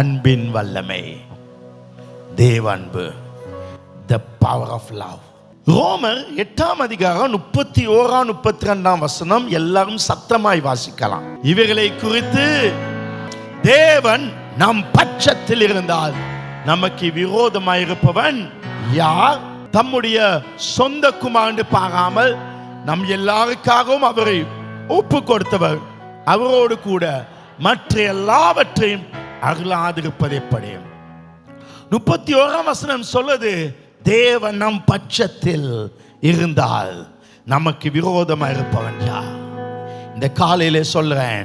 அன்பின் வல்லமை, தேவ அன்பு, the power of love. ரோமர் 8ஆம் அதிகாரம் 31 32 எல்லாரும் சத்தமாய் வாசிக்கலாம். இவைகளை குறித்து தேவன் நம் பட்சத்தில் இருந்தால் நமக்கு விரோதமாயிருப்பவன் யார்? தம்முடைய சொந்த குமாரன் பாராமல் நம் எல்லாருக்காகவும் அவரை ஒப்பு கொடுத்தவர் அவரோடு கூட மற்ற எல்லாவற்றையும் அருளாதிருப்பது எப்படி? 31 சொல்லுது, தேவன் நம் பட்சத்தில் இருந்தால் நமக்கு விரோதமாக இருப்பவன் யார்? இந்த காலையிலே சொல்றேன்,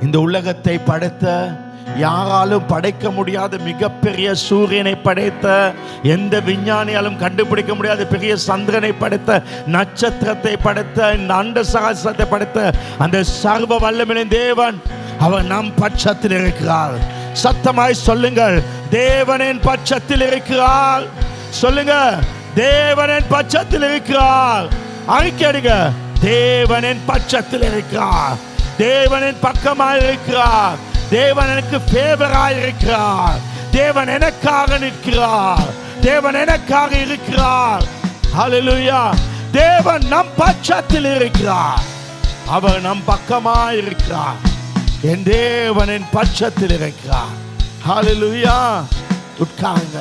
இந்த உலகத்தை படைத்த யாராலும் படைக்க முடியாத மிகப்பெரிய சூரியனை படைத்த, எந்த விஞ்ஞானியாலும் கண்டுபிடிக்க முடியாத பெரிய சந்திரனை படைத்த, நட்சத்திரத்தை படைத்த, இந்த அண்ட சராசரத்தை படைத்த அந்த சர்வ வல்லமையின் தேவன் அவர் நம் பட்சத்தில் இருக்கிறார். சத்தமாய் சொல்லுங்கள், தேவனின் பட்சத்தில் இருக்கிறார். சொல்லுங்க, தேவனின் பட்சத்தில் இருக்கிறார். அறிக்கையிடுங்க, தேவனின் பட்சத்தில் இருக்கிறார். தேவனின் பக்கமாய் இருக்கிறார். தேவன் எனக்கு ஃபேவராய் இருக்கிறார். தேவன் எனக்காக நிற்கிறார். தேவன் எனக்காக இருக்கிறார். ஹல்லேலூயா. தேவன் நம் பட்சத்தில் இருக்கிறார். அவர் நம் பக்கமாய் இருக்கிறார். என் தேவனின் பட்சத்தில் இருக்கிறார். ஹல்லேலூயா. உட்காருங்க.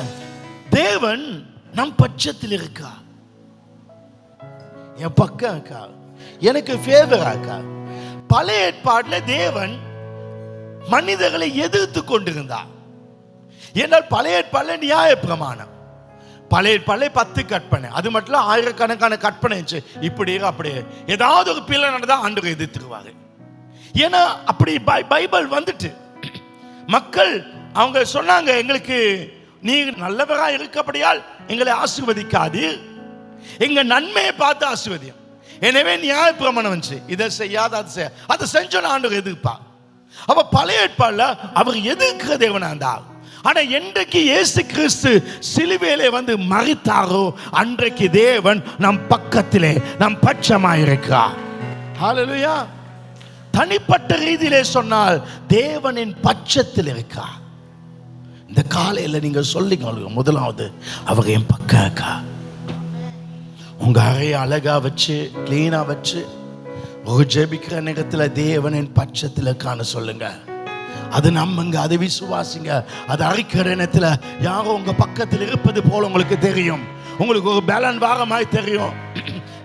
தேவன் நம் பட்சத்தில் இருக்கிறார். என் பக்கம் இருக்கார். எனக்கு ஃபேவரா இருக்கார். பழைய ஏற்பாட்டில் தேவன் மனிதர்களை எதிர்த்து கொண்டிருந்தார். ஏனால் பழைய ஏற்பாட்டில் நியாய பிரமாணம், பழைய ஏற்பாட்டில் 10 கற்பனை, அது மட்டும் ஆயிரக்கணக்கான கற்பனை இருந்துச்சு. இப்படி அப்படி ஏதாவது ஒரு பிள்ளை நடந்தா ஆண்டவரை எதிர்த்துருவாங்க. ஏன்னா அப்படி பைபிள் வந்துட்டு மக்கள் அவங்க சொன்னாங்க, எங்களுக்கு நீ நல்லவரா இருக்கப்படியால் எங்களை ஆசீர்வதிக்காது, எங்க நன்மையை பார்த்து ஆசீர்வதியும். எனவே நியாய பிரமாணம் வந்துச்சு, இதை செய்யாத அதை செய்ய, அதை செஞ்சோன்னு ஆண்டவர் எதிர்ப்பா. அப்ப பழைய ஏற்பாடுல அவர் எதிர்க்கிற தேவனா இருந்தார். ஆனா என்றைக்கு இயேசு கிறிஸ்து சிலுவையிலே வந்து மரித்தாரோ அன்றைக்கு தேவன் நம் பக்கத்திலே நம் பட்சமாயிருக்கிறார். ஹல்லேலூயா. தனிப்பட்ட ரீதியிலே சொன்னால் தேவனின் பட்சத்தில் இருக்கிறார். இந்த காலையில் நீங்க சொல்லிங்க, முதலாவது அவர் என் பக்கம் இருக்கா. உங்க அறைய அழகா வச்சு கிளீனா வச்சு ஒரு ஜெபிக்கிற நேரத்தில் தேவனின் பட்சத்தில் காண சொல்லுங்க. அது நம்புங்க, அது விசுவாசிங்க. அது அறிக்கிற நேரத்தில் யாரோ உங்க பக்கத்தில் இருப்பது போல உங்களுக்கு தெரியும். உங்களுக்கு ஒரு பலன் வாரமாய் தெரியும்.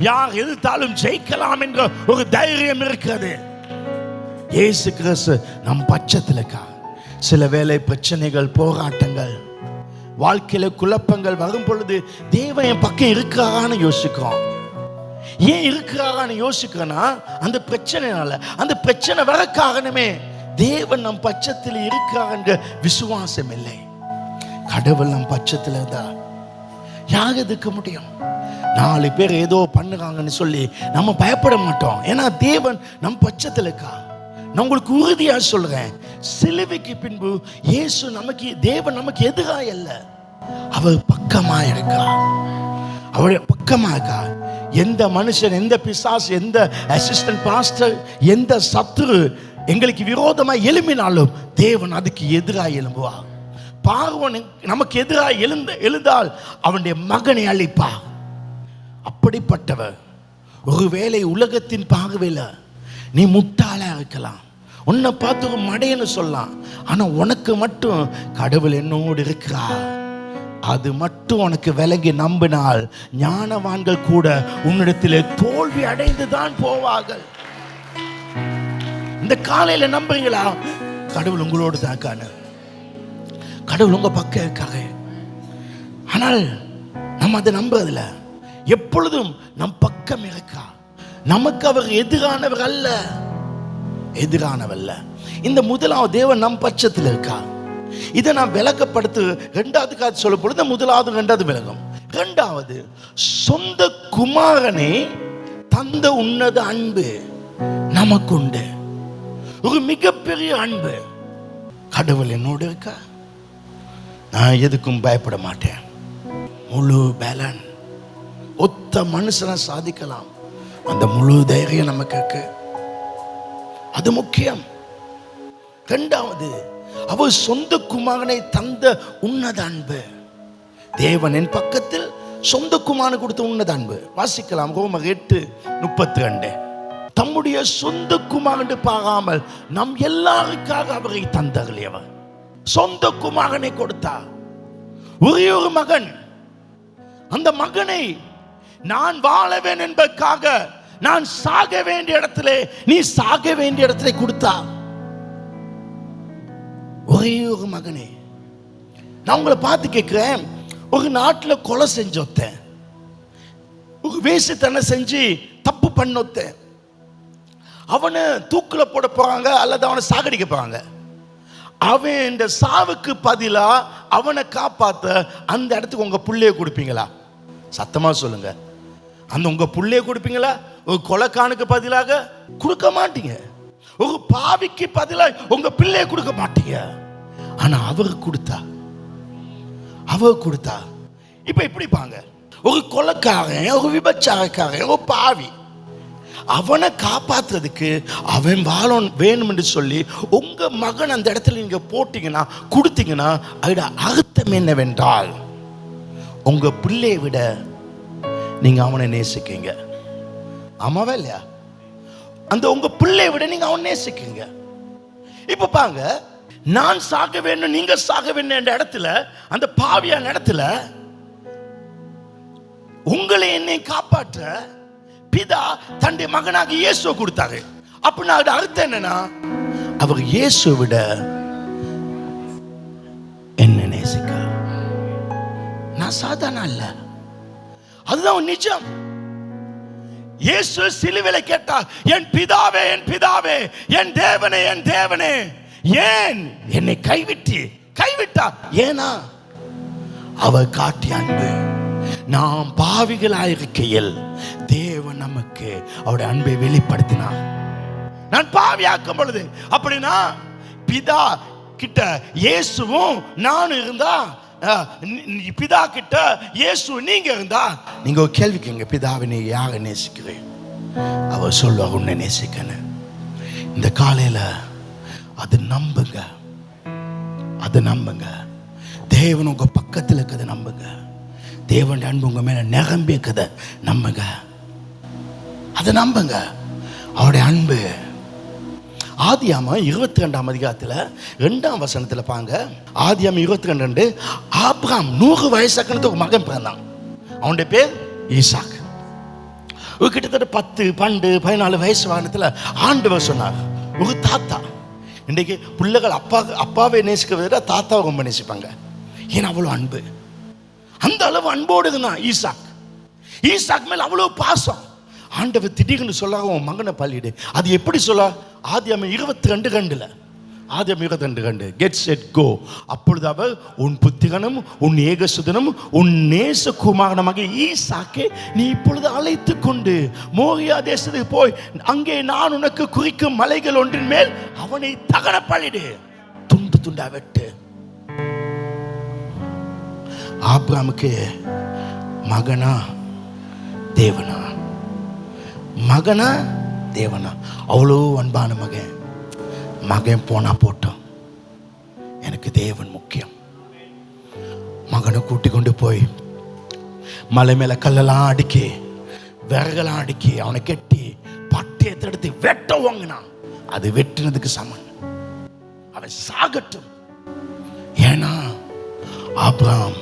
யார் எதிர்த்தாலும் ஜெயிக்கலாம் என்ற ஒரு தைரியம் இருக்கிறது. இயேசு கிறிஸ்து நம் பட்சத்தில் இருக்கா. சில வேளை பிரச்சனைகள், போராட்டங்கள், வாழ்க்கையில குழப்பங்கள் வரும் பொழுது தேவன் என் பக்கம் இருக்கிறான்னு யோசிக்கிறோம். ஏன் இருக்கிறாரான்னு யோசிக்கிறேன்னா அந்த பிரச்சனைனால, அந்த பிரச்சனை வர காரணமே தேவன் நம் பட்சத்தில் இருக்கிறார் என்ற விசுவாசம் இல்லை. கடவுள் நம் பட்சத்தில் இருந்தா யார் எதிர்க்க முடியும்? 4 பேர் ஏதோ பண்ணுறாங்கன்னு சொல்லி நம்ம பயப்பட மாட்டோம். ஏன்னா தேவன் நம் பட்சத்தில் இருக்கா. நான் உங்களுக்கு உறுதியா சொல்றேன், சிலுவைக்கு பின்பு இயேசு நமக்கு, தேவன் நமக்கு எதிராக அல்ல, அவர் பக்கமா இருக்கா. அவருடைய பக்கமா இருக்கா. எந்த மனுஷன், எந்த பிசாசு, எந்த அசிஸ்டன்ட் பாஸ்டர், எந்த சத்துரு எங்களுக்கு விரோதமா எழும்பினாலும் தேவன் அதுக்கு எதிராக எழும்புவார். பார்வன் நமக்கு எதிராக எழுந்தால் அவனுடைய மகனை அழிப்பார். அப்படிப்பட்டவர். ஒருவேளை உலகத்தின் பார்வையில் நீ முட்டாளா இருக்கலாம், உன்னை பார்த்து ஒரு மடையன்னு சொல்லலாம். ஆனா உனக்கு மட்டும் கடவுள் என்னோடு இருக்கிறார், அது மட்டும் உனக்கு விலகி நம்பினால் ஞானவான்கள் கூட உன்னிடத்திலே தோல்வி அடைந்துதான் போவார்கள். இந்த காலையில நம்புறீங்களா? கடவுள் உங்களோடு தான் காண, கடவுள் உங்க பக்கம் இருக்காங்க. ஆனால் நம்ம அதை நம்புறதில்ல. எப்பொழுதும் நம் பக்கம் இருக்கா. நமக்கு அவர் எதிரானவர் அல்ல, எதிரானவல்ல. இந்த முதலாவது தேவன் நம் பட்சத்தில் இருக்கா. இதை நான் விளக்கப்படுத்து 2வது காட்சி சொல்லும் பொழுது முதலாவது 2வது விளக்கம். 2வது, சொந்த குமாரனை தந்த உன்னத அன்பு நமக்குண்டு. ஒரு மிகப்பெரிய அன்பு. கடவுள் என்னோடு இருக்கா, நான் எதுக்கும் பயப்பட மாட்டேன். முழு பலன், ஒத்த மனுஷனை சாதிக்கலாம், அந்த முழு தைரியம் நமக்கு இருக்கு. அது முக்கியம். 2வது, அவர் சொந்த குமாரனை தந்த உன்னத அன்பு. தேவன் என் பக்கத்தில் சொந்த குமாரனை கொடுத்த உன்னத அன்பு. வாசிக்கலாம் ரோமர் 8:32. தம்முடைய சொந்த குமாரன் பாராமல் நம் எல்லாருக்காக அவரை தந்தருளியவர். சொந்த குமாரனை கொடுத்தார். ஒரே ஒரு மகன். அந்த மகனை நான் வாழவேன் என்பதற்காக நான் சாக வேண்டிய இடத்திலே நீ சாக வேண்டிய இடத்திலே கொடுத்தா. ஒரே ஒரு மகனே. நான் உங்களை பார்த்து கேட்கிறேன், ஒரு நாட்டில் கொலை செஞ்சொத்தேன், ஒரு வேசித்தனை செஞ்சு தப்பு பண்ணொத்தேன், அவனை தூக்குல போட போறாங்க அல்லது அவனை சாகடிக்க போறாங்க. அவன் இந்த சாவுக்கு பதிலா அவனை காப்பாத்த அந்த இடத்துக்கு உங்க புள்ளைய கொடுப்பீங்களா? சத்தமா சொல்லுங்க. அந்த உங்க புள்ளைய கொடுப்பீங்களா? ஒரு கொலைக்கானுக்கு பதிலாக கொடுக்க மாட்டீங்க. ஒரு பாவிக்கு பதிலாக உங்க பிள்ளைய கொடுக்க மாட்டீங்க. ஆனா அவருக்கு கொடுத்தா, அவர் கொடுத்தா. இப்ப இப்படி பாங்க, ஒரு கொலைக்காரன், ஒரு விபச்சாரக்காரன், ஒரு பாவி, அவனை காப்பாற்றுறதுக்கு அவன் வாழ வேணும் என்று சொல்லி உங்க மகன் அந்த இடத்துல நீங்க போட்டீங்கன்னா, கொடுத்தீங்கன்னா, அதோட அர்த்தம் என்னவென்றால் உங்க பிள்ளையை விட நீங்க அவனை நேசிக்கீங்க. ஆமாவா இல்லையா? அந்த உங்க பிள்ளையை விட நீங்க அவனை நேசிக்கீங்க. இப்ப பாங்க, நான் சாக வேண்டும் நீங்க சாக வேண்டும் என்ற இடத்துல, அந்த பாவியான இடத்துல உங்களை என்னை காப்பாற்ற பிதா தன்னுடைய மகனாக இயேசுவை கொடுத்தாரு. அப்படின்னா அது அர்த்தம் என்னன்னா, அவர் இயேசுவை விட என்ன நேசிக்க. நான் சாதாரண இல்ல, அதுதான் நிஜம். இயேசு சிலுவையில கேட்டார், என் பிதாவே, என் பிதாவே, என் தேவனே, என் தேவனே, ஏன் என்னை கைவிட்டா? ஏனா அவர் காட்டிய அன்பு. நாம் பாவிகளாயிருக்கையில் தேவன் நமக்கு அவருடைய அன்பை வெளிப்படுத்தினார். நான் பாவியாக்கும் பொழுது, அப்படின்னா பிதா கிட்ட இயேசுவும் நானும் இருந்தா, பிதா கிட்ட இயேசு நீங்க இருந்தா, நீங்க ஒரு கேள்வி கேங்க, பிதாவை நீ யாரை நேசிக்கிறேன்? அவர் சொல்லுவார், உன்னை நேசிக்கணும். இந்த காலையில அது நம்புங்க, அது நம்புங்க. தேவன் உங்க பக்கத்தில் இருக்கிறத நம்புங்க. தேவன் அன்பு உங்க மேல நிரம்பி இருக்கிறத நம்புங்க, அதை நம்புங்க. அவருடைய அன்பு. ஆதியாமம் 22ஆம் அதிகாரத்தில் 2ஆம் வசனத்தில் பாங்க. ஆதியாமம் 22. ஆபிரகாம் 100 வயசாக்கு ஒரு மகன் பிறந்தான். அவனுடைய பேர் ஈசாக். கிட்டத்தட்ட 10, 12, 14 வயசு வாகனத்தில் ஆண்டவர் சொன்னார், ஒரு தாத்தா. இன்றைக்கு பிள்ளைகள் அப்பாவை நேசிக்கிறத விட தாத்தாவை ரொம்ப நேசிப்பாங்க. ஏன்னா அவ்வளோ அன்பு. அந்த அளவு அன்போடு இருந்தான் ஈசாக். ஈசாக் மேல அவ்வளோ பாசம். ஆண்டவர் திடீர்னு சொல்லாக உன் மகனை பள்ளிடு. அது எப்படி சொல்ல? ஆதியாகமம் 22:2. ஆதியாகமம் 22:2. Get set go. அப்பொழுது அவர், உன் புத்திரனும் உன் ஏகசுதனும் உன் நேசகுமாரனுமாக ஈசாக்கை நீ இப்பொழுது அழைத்து கொண்டு மோரியா தேசத்துக்கு போய் அங்கே நான் உனக்கு குறிக்கும் மலைகள் ஒன்றின் மேல் அவனை தகன பள்ளிடு, துண்டு துண்டா வெட்டு. ஆபிரகாமுக்கு மகனா தேவனா, மகனா தேவனா, அவ்வளோ அன்பான மகன். மகன் போனா போட்டோம், எனக்கு தேவன் முக்கியம். மகனை கூட்டி கொண்டு போய் மலை மேல கல்லெல்லாம் அடுக்கி விறகெல்லாம் அடுக்கி அவனை கெட்டி பட்டயத்தை எடுத்து வெட்ட வாங்கினான். அது வெட்டினதுக்கு சமன். அவன் சாகட்டும். ஏன்னா ஆபிரகாம்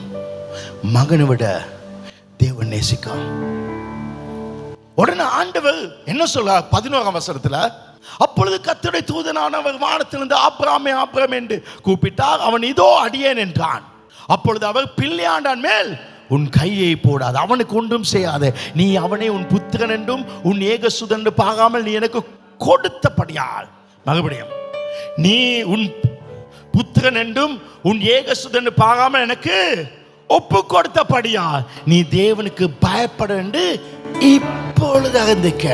மகனை விட தேவன் நேசிக்கான். உடனே ஆண்டவர் என்ன சொல்ல 11ஆம் வசனத்துல, அப்பொழுது கர்த்தருடைய தூதனானவர் வானத்திலிருந்து ஆபிரகாமே ஆபிரகாமே என்று கூப்பிட்டார். அவன் இதோ அடியேன் என்றான். அப்பொழுது அவர் பிள்ளையாண்டான் மேல் உன் கையை போடாது, அவனுக்கு ஒன்றும் செய்யாத, நீ அவனை உன் புத்திரன் என்றும் உன் ஏகசுதன் என்று பார்க்காமல் நீ எனக்கு கொடுத்தபடியால். மறுபடியும், நீ உன் புத்திரன் என்றும் உன் ஏகசுதன் பார்க்காமல் எனக்கு ஒப்பு கொடுத்தபடியால் நீ தேவனுக்கு பயப்பட என்று இப்பொழுது அறிந்துக்க.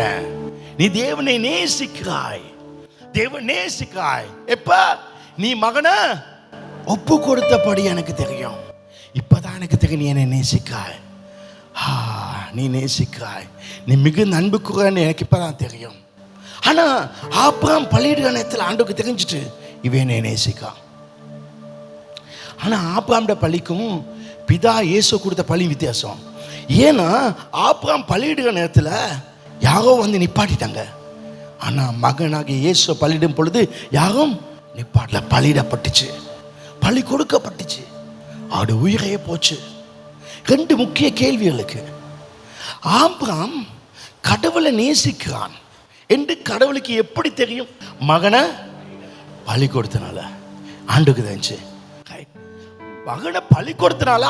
நீ தேவனை நேசிக்கிறாய், தேவன் நேசிக்கிறாய். எப்ப? நீ மகனை ஒப்பு கொடுத்தபடி எனக்கு தெரியும். இப்பதான் எனக்கு தெரியும் நீ என்னை நேசிக்கிறாய். நீ நேசிக்கிறாய், நீ மிகுந்த அன்புக்குறான்னு எனக்கு இப்பதான் தெரியும். ஆனா ஆபிரகாம் பள்ளியிட நேரத்தில் ஆண்டுக்கு தெரிஞ்சிட்டு இவன் என்னை நேசிக்கான். ஆனா ஆபிரகாம்ட பலிக்கும் பிதா இயேசு கொடுத்த பலி வித்தியாசம். ஏன்னா ஆபிரகாம் பலியிடுற நேரத்தில் யாரோ வந்து நிப்பாட்டிட்டாங்க. ஆனா மகனாகிய இயேசு பலியிடும் பொழுது யாரும் நிப்பாட்டல. பலியிடப்பட்டுச்சு, பலி கொடுக்கப்பட்டுச்சு, அவருடைய உயிரையே போச்சு. 2 முக்கிய கேள்விகளுக்கு. ஆபிரகாம் கடவுளை நேசிக்கிறான் என்று கடவுளுக்கு எப்படி தெரியும்? மகனை பலி கொடுத்தனால ஆண்டுக்கு தெரிஞ்சு. மகனை பலி கொடுத்தனால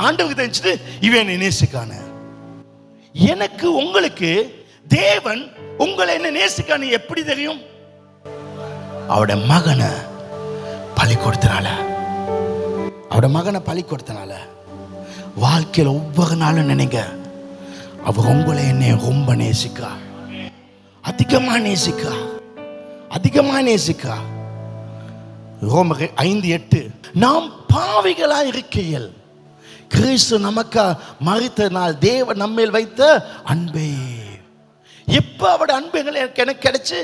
ஆண்டுக்கு தெரிஞ்சு இவன் நேசிக்கான. எனக்கு உங்களுக்கு தேவன் உங்களை என்ன நேசிக்கான எப்படி தெரியும்? அவருடைய மகனை பலி கொடுத்தனால. அவருடைய மகனை பலி கொடுத்தனால. வாழ்க்கையில் ஒவ்வொரு நாளும் நினைங்க, அவர் உங்களை என்னை ரொம்ப நேசிக்கா, அதிகமா நேசிக்கா, அதிகமா நேசிக்கா. ரோமர் 5:8 நாம் பாவிகளா இருக்கையில் கிறிஸ்து நமக்கு மரித்தனால் தேவன் நம்மேல் வைத்த அன்பே. எப்ப அவருடைய அன்புகள் எனக்கு கிடைச்சு?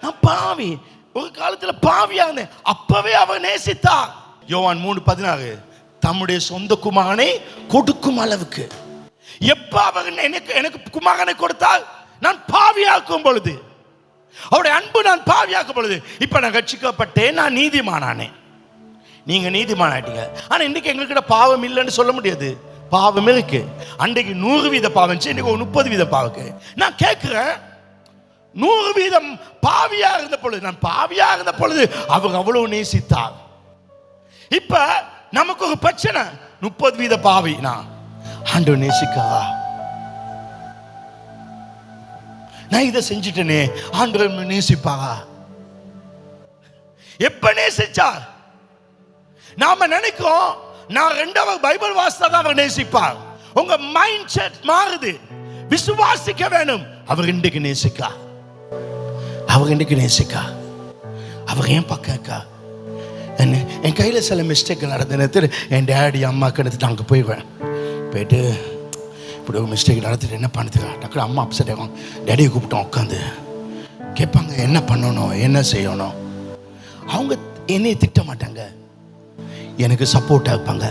நான் பாவி, ஒரு காலத்துல பாவியா இருந்தேன், அப்பவே அவர் நேசித்தார். யோவான் 3:16 தம்முடைய சொந்த குமாரனை கொடுக்கும் அளவுக்கு. எப்ப அவர் எனக்கு குமாரனை கொடுத்தால்? நான் பாவியாக்கும் பொழுது. அவருடைய அன்பு நான் பாவியாக்கும் பொழுது. இப்ப நான் ரட்சிக்கப்பட்டேன், நான் நீதிமானானே. நீங்க நீதிமானாட்டீங்க. ஆனா இன்னைக்கு எங்ககிட்ட பாவம் இல்லைன்னு சொல்ல முடியாது. பாவம் இருக்கு. அன்றைக்கு 100% பாவம், இன்னைக்கு 30% பாவம். நான் கேட்கிறேன், 100% பாவியா இருந்த பொழுது, நான் பாவியா இருந்த பொழுது அவர் அவ்வளவு நேசித்தார். இப்ப நமக்கு ஒரு பிரச்சனை, 30% பாவி, நான் ஆண்டவர் நேசிக்கா. நான் இதை செஞ்சுட்டேனே, ஆண்டவர் நேசிப்பாரா? எப்ப நேசிச்சார்? நாம நினைக்கிறோம் நான் 2வது பைபிள் வாசித்தா தான் அவர் நேசிப்பார். உங்க மைண்ட் செட் மாறுது. விசுவாசிக்க வேணும். அவர் இன்றைக்கு நேசிக்கா, அவர் இன்றைக்கு நேசிக்கா. அவர் ஏன் பக்கா? என் கையில சில மிஸ்டேக் நடந்த நேரத்தில் என் டேடி அம்மா கிட்ட அங்கே போயிடுவேன். போயிட்டு இப்படி ஒரு மிஸ்டேக் நடத்திட்டு என்ன பண்ணுறா டக்குனு அம்மா அப்செட் ஆகும். டேடியை கூப்பிட்டோம், உட்காந்து கேட்பாங்க என்ன பண்ணணும், என்ன செய்யணும். அவங்க என்னையை திட்ட மாட்டாங்க, எனக்கு சப்போர்ட்டாக இருப்பாங்க.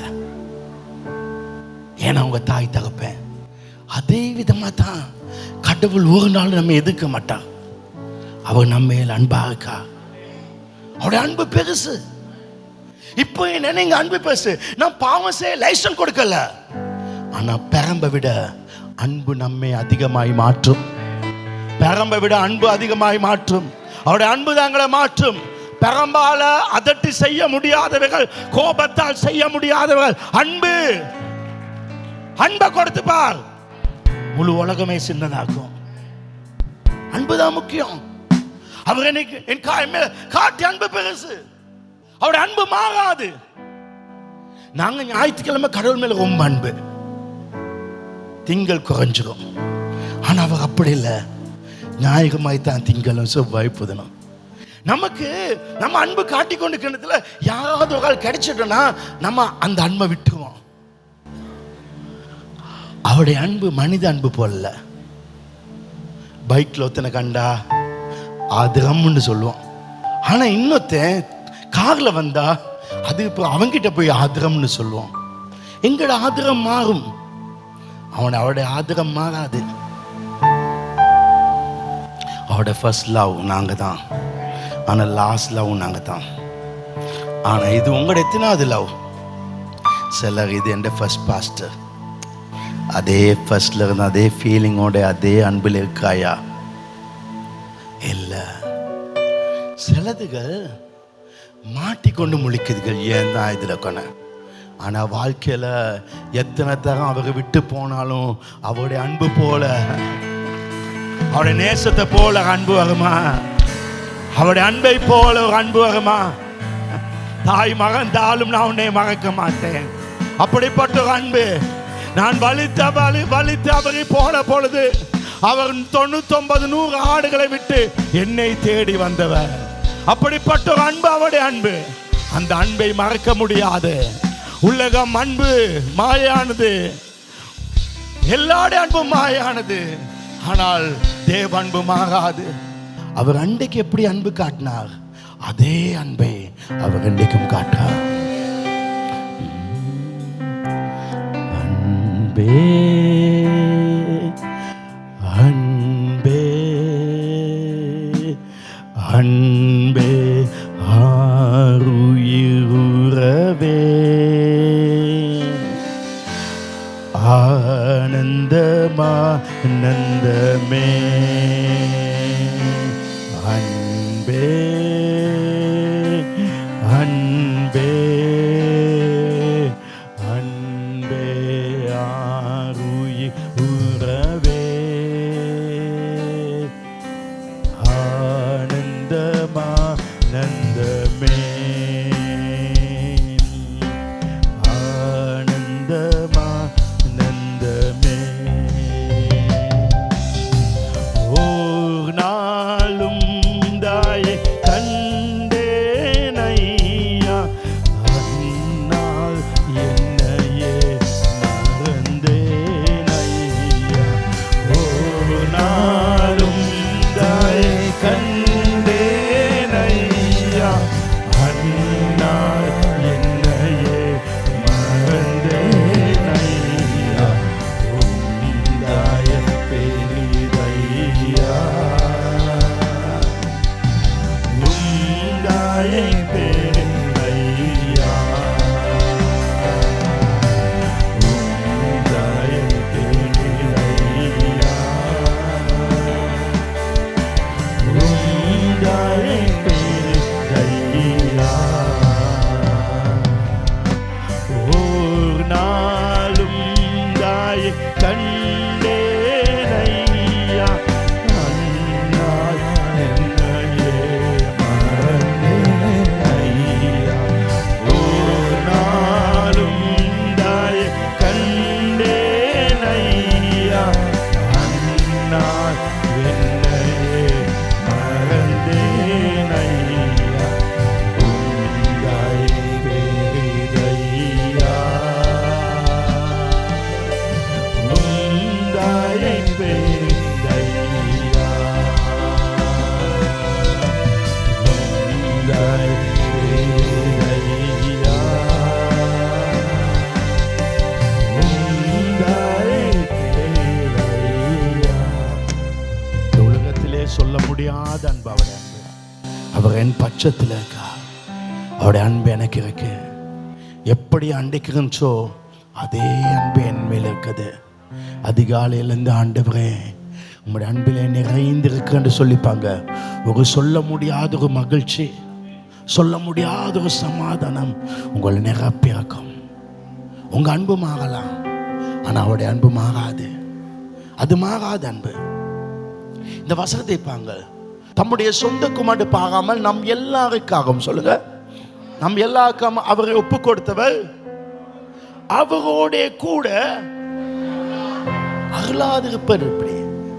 ஏன்னா அவங்க தாய் தகப்பேன். அதே விதமாக தான் கடவுள் ஒரு நாள் நம்ம எதிர்க்க மாட்டான். அவர் நம்ம மேல் அன்பாக இருக்கா. அவருடைய அன்பு பெருசு. இப்போ என்ன அன்பு பெருசு. நான் பாவம் செய்ய லைசன்ஸ் கொடுக்கல, ஆனா பெரம்பை விட அன்பு நம்மை அதிகமாய் மாற்றும். பெரம்பை விட அன்பு அதிகமாய் மாற்றும். அவருடைய அன்பு தாங்களை மாற்றும். பெரம்பால அதட்டி செய்ய முடியாதவர்கள், கோபத்தால் செய்ய முடியாதவர்கள் அன்பு. அன்பை கொடுத்து பார், முழு உலகமே சின்னதாக்கும். அன்புதான் முக்கியம். அவர் எனக்கு என் காட்டி அன்பு பெருசு. அவருடைய அன்பு மாறாது. நாங்க ஞாயிற்றுக்கிழமை கடவுள் மேல ரொம்ப அன்பு, திங்கள் குறைஞ்சிடும். ஆனா அவர் அப்படி இல்லை. ஞாயிற்றுமாய் தான் திங்களும் செவ்வாய் புதனும். நமக்கு நம்ம அன்பு காட்டி கொண்டு கிணத்துல யாராவது ஒரு கால் கிடைச்சிட்டோம்னா நம்ம அந்த அன்பை விட்டுருவோம். அவருடைய அன்பு மனித அன்பு போல. பைக்ல ஒருத்தனை கண்டா ஆதிரம்னு சொல்லுவோம். ஆனா இன்னொருத்தன் கார்ல வந்தா அது இப்போ அவன்கிட்ட போய் ஆதிரம்னு சொல்லுவோம். எங்கட ஆதிரம் மாறும், அவருடைய ஆதிரம் மாறாது. அவருடைய ஃபர்ஸ்ட் லவ் நாங்க தான், ஆனால் லாஸ்ட் லவ் நாங்கள் தான். ஆனால் இது உங்களோட எத்தனாவது லவ்? சிலர் இது என் ஃபர்ஸ்ட் பாஸ்டர், அதே ஃபர்ஸ்ட்ல இருந்து அதே ஃபீலிங்கோட அதே அன்பில் இருக்காயா? இல்லை. சிலதுகள் மாட்டிக்கொண்டு முழிக்குதுகள். ஏன் தான் இதில் கொன. ஆனால் வாழ்க்கையில் எத்தனை தரம் அவங்க விட்டு போனாலும் அவருடைய அன்பு போல, அவருடைய நேசத்தை போல அன்பு வருமா? அவருடைய அன்பை போல ஒரு அன்பு வருமா? தாய் மகந்தாலும் நான் உன்னை மறக்க மாட்டேன். அப்படிப்பட்ட ஒரு அன்பு. நான் வலித்து அவரை போன பொழுது அவர் 99-100 ஆடுகளை விட்டு என்னை தேடி வந்தவர். அப்படிப்பட்ட ஒரு அன்பு அவருடைய அன்பு. அந்த அன்பை மறக்க முடியாது. உலகம் அன்பு மாயானது, எல்லாருடைய அன்பும் மாயானது. ஆனால் தேவ அன்பு மாறாது. அவர் அன்றைக்கு எப்படி அன்பு காட்டினார், அதே அன்பை அவர் இன்றைக்கும் காட்டார். அன்பே அன்பே ஆருயிருவே ஆனந்தமானந்தமே அன்பே அன்பே அன்பே ஆருயிருவே ஆனந்தமானந்தமே ஆனந்தமானந்தமே ஓர் நாளும் தாயை கண்டேனையா அந்நாள் என்னையே மறந்தேனையா ஓர் நாளும் தாயை கண்டேனையா அந்நாள் என்னையே மறந்தேனையா உந்தாய பெரிதையா உந்தாய பெரிதையா உந்தாய பெரிதையா உந்தாய பெரிதையா ஓர் நாளும் தாய கண்டேனையா அந்நாள் என்னையே மறந்தேனையா ஓர் நாளும் தாய கண்டேனையா அந்நாள் என்னையே மறந்தேனையா உந்தாய் பெரிதையா உந்தாய் பெரிதையா உந்தாய் பெரிதையா உந்தாய் பெரிதையா. இந்த உலகத்திலே சொல்ல முடியாத அன்பு அவருடைய அன்பு. அவர் என் பட்சத்தில் இருக்கா. அவருடைய அன்பு எனக்கு இருக்கு. எப்படி அன்றைக்கு இருந்துச்சோ அதே அன்பு என் மேல் இருக்குது. அதிகாலையிலேருந்து ஆண்டவரே உங்களுடைய அன்பிலே நிறைந்திருக்குன்னு சொல்லிப்பாங்க. ஒரு சொல்ல முடியாத ஒரு மகிழ்ச்சி, சொல்ல முடியாத ஒரு சமாதானம் உங்களை நிரப்பி இருக்கும். உங்கள் அன்பு மாறலாம், ஆனால் அவருடைய அன்பு மாறாது. அது மாறாத அன்பு. இந்த வசனத்தை பாங்க, தம்முடைய சொந்த குமாரனை பார்க்காமல் நம் எல்லாருக்காகவும், சொல்லுங்க, நம் எல்லாருக்கும் அவரை ஒப்பு கொடுத்தவர் அவரோட கூட அருளாதிருப்பர். இப்படி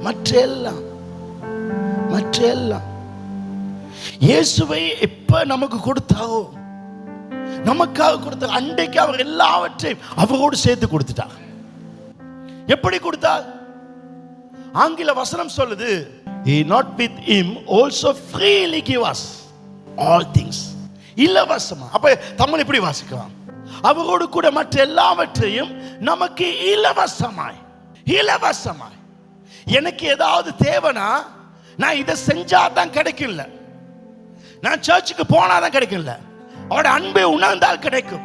மற்ற எல்லாம் இயேசுவை எப்ப நமக்கு கொடுத்தாரோ, நமக்காக கொடுத்தார். அன்றைக்கு அவர் எல்லாவற்றையும் அவரோடு சேர்த்து கொடுத்துட்டார். எப்படி கொடுத்தார்? ஆங்கில வசனம் சொல்லுது, he not with him also freely give us all things. இலவசமா. அப்ப தமிழ் எப்படி வாசிக்கலாம்? அவரோடு கூட மற்ற எல்லாவற்றையும் நமக்கு இலவசமாய். இலவசமாய். எனக்கு ஏதாவது தேவைனா நான் இதை செஞ்சாதான் கிடைக்கல, நான் சர்ச்சுக்கு போனாதான் கிடைக்கல. அவரோட அன்பை உணர்ந்தால் கிடைக்கும்.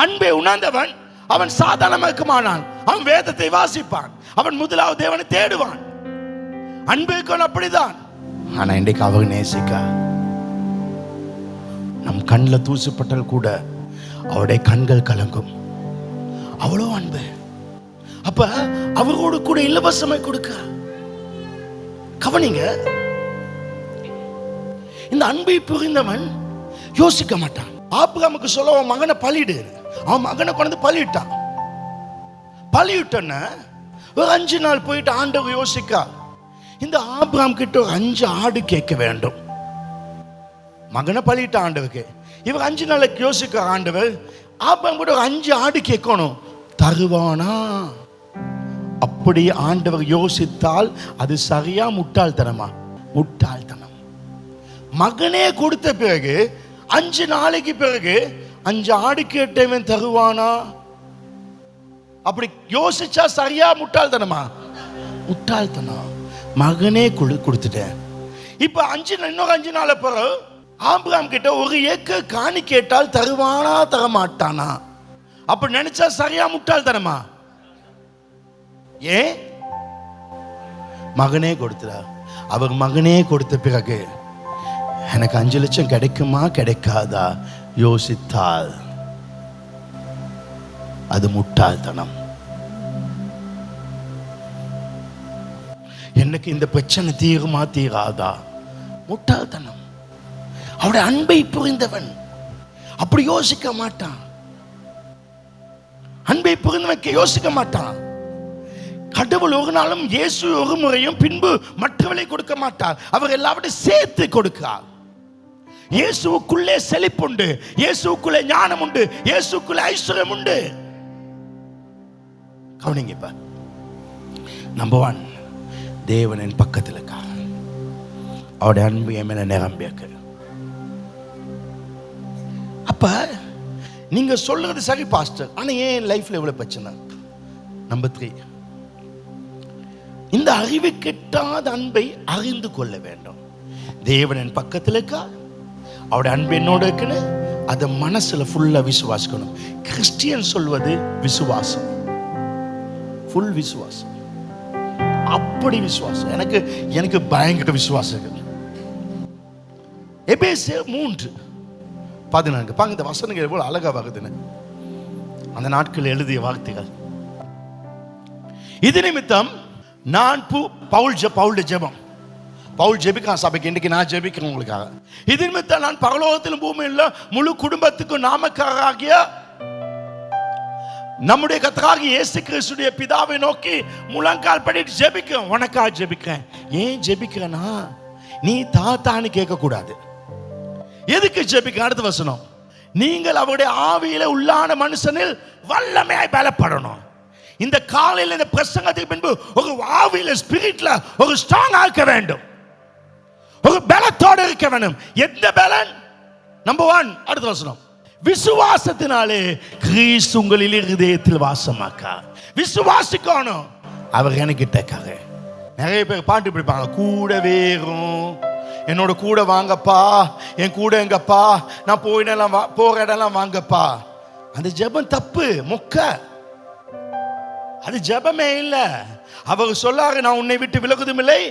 அன்பை உணர்ந்தவன் அவன் சாதாரணமாக மாட்டான். அவன் வேதத்தை வாசிப்பான். அவன் முதலாவது தேவனை தேடுவான். அன்புக்கு அப்படிதான். ஆனா இன்றைக்கு அவர் நேசிக்க நம் கண்ணில் தூசுப்பட்டால் கூட அவருடைய கண்கள் கலங்கும். அவ்வளோ அன்பு. அப்ப அவரோடு கூட இலவசமாய் கொடுக்க கவனிங்க. இந்த அன்பை புரிந்தவன் யோசிக்க மாட்டான். ஆபிரகாமுக்கு சொல்ல அவன் மகனை பலியிடு. அவன் மகனை கொண்டு பலியிட்டான். பலியிட்டன ஒரு 5 நாள் போயிட்டு ஆண்டவர் யோசிக்கா, இந்த ஆபிரகாம் கிட்ட ஒரு 5 ஆடு கேட்க வேண்டும். மகனை பலியிட்ட ஆண்டவருக்கு இவர் 5 நாளைக்கு யோசிக்க, ஆண்டவர் ஆபிரகாம் கிட்ட ஒரு 5 ஆடு கேட்கணும், தருவானா? அப்படி ஆண்டவர் யோசித்தால் அது சரியா முட்டாள்தனமா? முட்டாள்தனம். மகனே கொடுத்த பிறகு 5 நாளைக்கு பிறகு 5 ஆடு கேட்டவன் தருவானா? அப்படி யோசிச்சா சரியா முட்டாள்தனமா? முட்டாள்தனம். மகனே கொடுத்துட்டேன். இப்ப இன்னொரு 5 நாள் பிறகு ஆபிரகாம் கிட்ட 1 ஏக்கர் காணி கேட்டால் தருவானா தரமாட்டானா? அப்படி நினைச்சா சரியா முட்டாள்தனமா? ஏன்? மகனே கொடுத்தார். அவர் மகனே கொடுத்த பிறகு எனக்கு 5 லட்சம் கிடைக்குமா கிடைக்காதா யோசித்தால் அது முட்டாள்தனம். எனக்கு இந்த பிரச்சனை தீருமா தீராதா? முட்டாள்தனம். அவருடைய அன்பை புரிந்தவன் அப்படி யோசிக்க மாட்டான். அன்பை புரிந்தவன் யோசிக்க மாட்டான். கடவுள் ஒரு நாளும் இயேசு ஒரு முறையும் பின்பு மற்றவர்களை கொடுக்க மாட்டார். அவர் எல்லாவற்றையும் சேர்த்து கொடுக்கிறார். இயேசுக்குள்ளே செழிப்புண்டு, இயேசுக்குள்ளே ஞானம் உண்டு, இயேசுக்குள்ளே ஐஸ்வர்யம் உண்டு. கவனிங்க. இப்ப நம்பர் 1, தேவன் என் பக்கத்தில் இருக்கார். அவருடைய அன்பு என் மேல நிரம்பியக்கு. அப்ப நீங்க சொல்றது சரி பாஸ்டர், ஆனா ஏன் லைஃப்ல இவ்வளவு பிரச்சனை? நம்பர் 3, இந்த அறிவு கெட்டாத அன்பை அறிந்து கொள்ள வேண்டும். தேவன் என் பக்கத்தில் இருக்கா, அவருடைய அன்பு என்னோட இருக்குன்னு அதை மனசுல ஃபுல்லா விசுவாசிக்கணும். கிறிஸ்டியன் சொல்வது விசுவாசம், ஃபுல் விசுவாசம். அப்படி விசுவாசம் எனக்கு பயங்கர விசுவாசம் இருக்கு. எபேசியர் 3:14 பாருங்க. இந்த வசனங்கள் எவ்வளவு அழகா வருதுன்னு. அந்த நாட்கள் எழுதிய வார்த்தைகள். இது நிமித்தம் நான் பவுல் ஜெபம். பவுல் ஜெபிக்கான் சபைக்கு. இன்னைக்கு நான் ஜெபிக்கிறேன் உங்களுக்காக. இது நிமித்தம் நான் பரலோகத்திலும் பூமியிலும் முழு குடும்பத்துக்கும் நாமக்காரராகிய நம்முடைய கர்த்தராகிய இயேசு கிறிஸ்துடைய பிதாவை நோக்கி முழங்கால் படிட்டு ஜெபிக்கிறேன். உனக்காக ஜெபிக்கிறேன். ஏன் ஜெபிக்கிறேன்னா, நீ தாத்தான்னு கேட்க கூடாது. எதுக்கு ஜெபிக்க? அடுத்த வசனம், நீங்கள் அவருடைய ஆவியில உள்ளான மனுஷனில் வல்லமையாய் பலப்படணும். இந்த காலையில் இந்த பிரசங்கத்துக்கு பின்பு ஒரு ஆவியில ஸ்பிரிட்ல ஒரு ஸ்ட்ராங் ஆக்க வேண்டும், ஒரு பலத்தோடு இருக்க வேண்டும். எந்த பலன்? நம்பர் 1, அடுத்த வசனம், விசுவாசத்தினாலே கிறிஸ்து உங்களில் இருதயத்தில் வாசமாக்கா. விசுவாசிக்கணும். அவர் எனக்கிட்டக்காக. நிறைய பேர் பாட்டு பிடிப்பாங்க, கூட வேறும் என்னோட கூட வாங்கப்பா, என் கூட எங்கப்பா, நான் போற இடம்லாம் வாங்கப்பா. அந்த ஜெபம் தப்பு, மொக்க. அது ஜெபமே இல்ல. அவர் சொல்லாரு, நான் உன்னை விட்டு விலகுதும் இல்லை.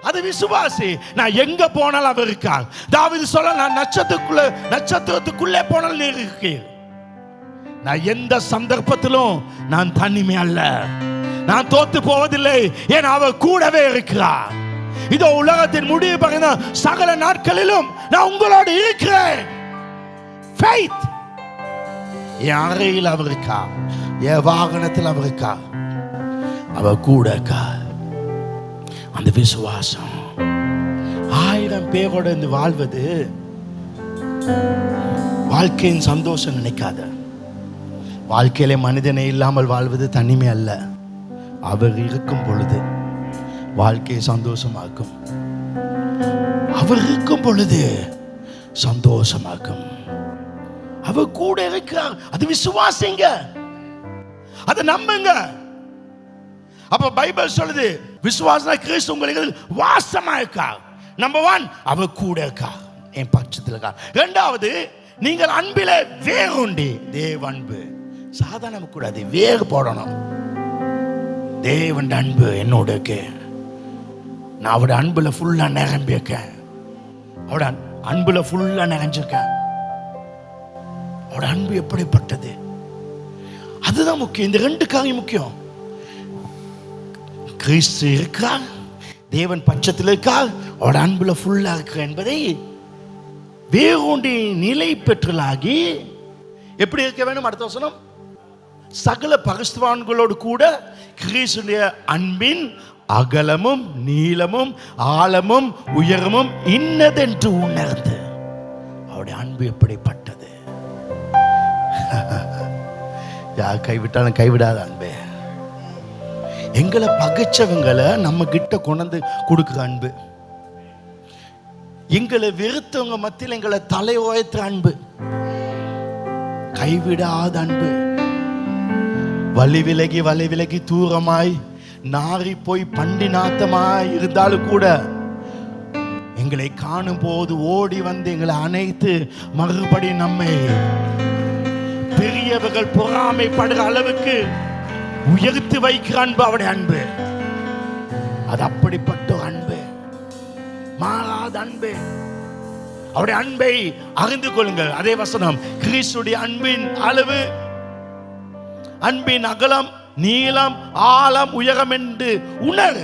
அது விசுவாசி. நான் எங்க போனாலும் அவர் இருக்கார். தாவீது சொல்ல, நான் நட்சத்திரத்துக்குள்ளே போனாலும் நீர் இருக்கீர். நான் எந்த சந்தர்ப்பத்திலும் நான் தனிமை அல்ல, நான் தோத்து போவதில்லை. ஏன் அவர் கூடவே இருக்கிறார். இதோ உலகத்தின் முடிவு பகிர்ந்த சகல நாட்களிலும் நான் உங்களோடு இருக்கிறேன். ஃபெய்த். என் அறையில் அவர் இருக்கா, என் வாகனத்தில் அவர் இருக்கா, அவர் கூட இருக்கா. அந்த விசுவாசம். 1000 பேரோட இருந்து வாழ்வது வாழ்க்கையின் சந்தோஷம் நினைக்காத. வாழ்க்கையில மனிதனை இல்லாமல் வாழ்வது தனிமை அல்ல. அவர் இருக்கும் பொழுது வாழ்க்கையை சந்தோஷமாக்கும். அவர் இருக்கும் பொழுது சந்தோஷமாக்கும். அவர் கூட இருக்கிறார். அது விசுவாசிங்க, அதை நம்புங்க. அப்ப பைபிள் சொல்லுது, விசுவாசம் கிறிஸ்து உங்களுக்கு வாசமா இருக்கார். நம்பர் 1, அவர் கூட இருக்கார், என் பட்சத்தில் இருக்கார். 2வது, நீங்கள் அன்பில வேறுண்டி. தேவ அன்பு சாதாரண கூடாது, வேறு போடணும். தேவன் அன்பு என்னோட இருக்கு. நான் அவருடைய அன்புல ஃபுல்லா நிரம்பியிருக்கேன். அவருடைய அன்புல ஃபுல்லா நிறைஞ்சிருக்கேன். அவருடைய அன்பு எப்படிப்பட்டது, அதுதான் முக்கியம். இந்த 2 காரியம் முக்கியம். கிறிஸ்து இருக்கிறார், தேவன் பட்சத்தில் இருக்கார், அவருடைய அன்புல ஃபுல்லா இருக்கிற என்பதை வேறொன்றி நிலை பெற்றலாகி எப்படி இருக்க வேண்டும்? அடுத்த வசனம், சகல பரிசுத்தவான்களோடு கூட கிறிஸ்துவின் அன்பின் அகலமும் நீளமும் ஆழமும் உயரமும் இன்னதென்று உணர்ந்து. அவருடைய அன்பு எப்படிப்பட்டது? யார் கைவிட்டாலும் கைவிடாத அன்பு. எங்களை பகைச்சவங்களை நம்ம கிட்ட கொண்டு கொடுக்குற அன்பு. எங்களை வெறுத்தவங்க மத்தியில் எங்களை தலை உயர்த்துற அன்பு. கைவிடாத அன்பு. வழி விலகி தூரமாய் நாரி போய் பண்டி நாத்தமாய் இருந்தாலும் கூட எங்களை காணும் போது ஓடி வந்து எங்களை அணைத்து மறுபடி நம்மை பெரியவர்கள் பொறாமைப்படுற அளவுக்கு உயர்த்தி வைக்கிற அன்பு அவருடைய அன்பு. அது அப்படிப்பட்ட அன்பு, மாறாத அன்பு. அவருடைய அன்பை அறிந்து கொள்ளுங்கள். அதே வசனம், கிறிஸ்துடைய அன்பின் அளவு, அன்பின் அகலம், நீளம், ஆழம், உயரம் என்று உணர்.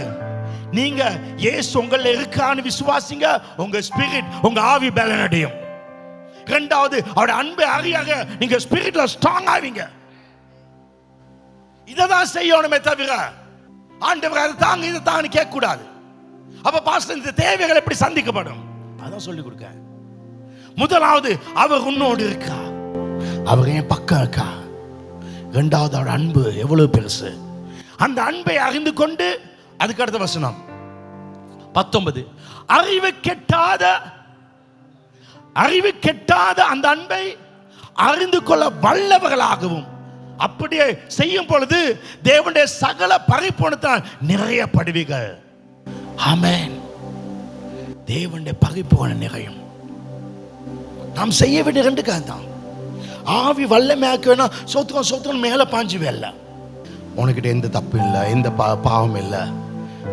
நீங்க இயேசு உங்கள இருக்கான்னு விசுவாசிங்க, உங்க ஸ்பிரிட், உங்க ஆவி பலன் அடையும். இரண்டாவது, அவருடைய அன்பை அறியாக நீங்க ஸ்பிரிட்ல ஸ்ட்ராங் ஆவீங்க. இததான் செய்யணுமே தவிர ஆண்டவர் அதை தாங்க இதை தாங்க கேட்க கூடாது. அப்ப பாஸ்டர் இந்த தேவைகள் எப்படி சந்திக்கப்படும்? அதான் சொல்லி கொடுக்க. முதலாவது, அவர் உன்னோடு இருக்கா, அவர் என் பக்கம் இருக்கா. இரண்டாவது, அவருடைய அன்பு எவ்வளவு பெருசு. அந்த அன்பை அறிந்து கொண்டு, அதுக்கு அடுத்த வசனம் 19, அறிவு கெட்டாத அந்த அன்பை அறிந்து கொள்ள வல்லவர்களாகவும், அப்படியே செய்யும் பொழுது தேவனுடைய சகல பரிபூரணத்தால் நிறையப்படுவீர்கள். ஆமென். தேவனுடைய பரிபூரணம் நிறையும். நாம் செய்ய வேண்டிய ரெண்டு காரணம். ஆவி வல்லமையாக்க வேணா சொத்துக்கம் மேல பாஞ்சு வேலை. உனக்கிட்ட எந்த தப்பு இல்லை, எந்த பாவம் இல்லை.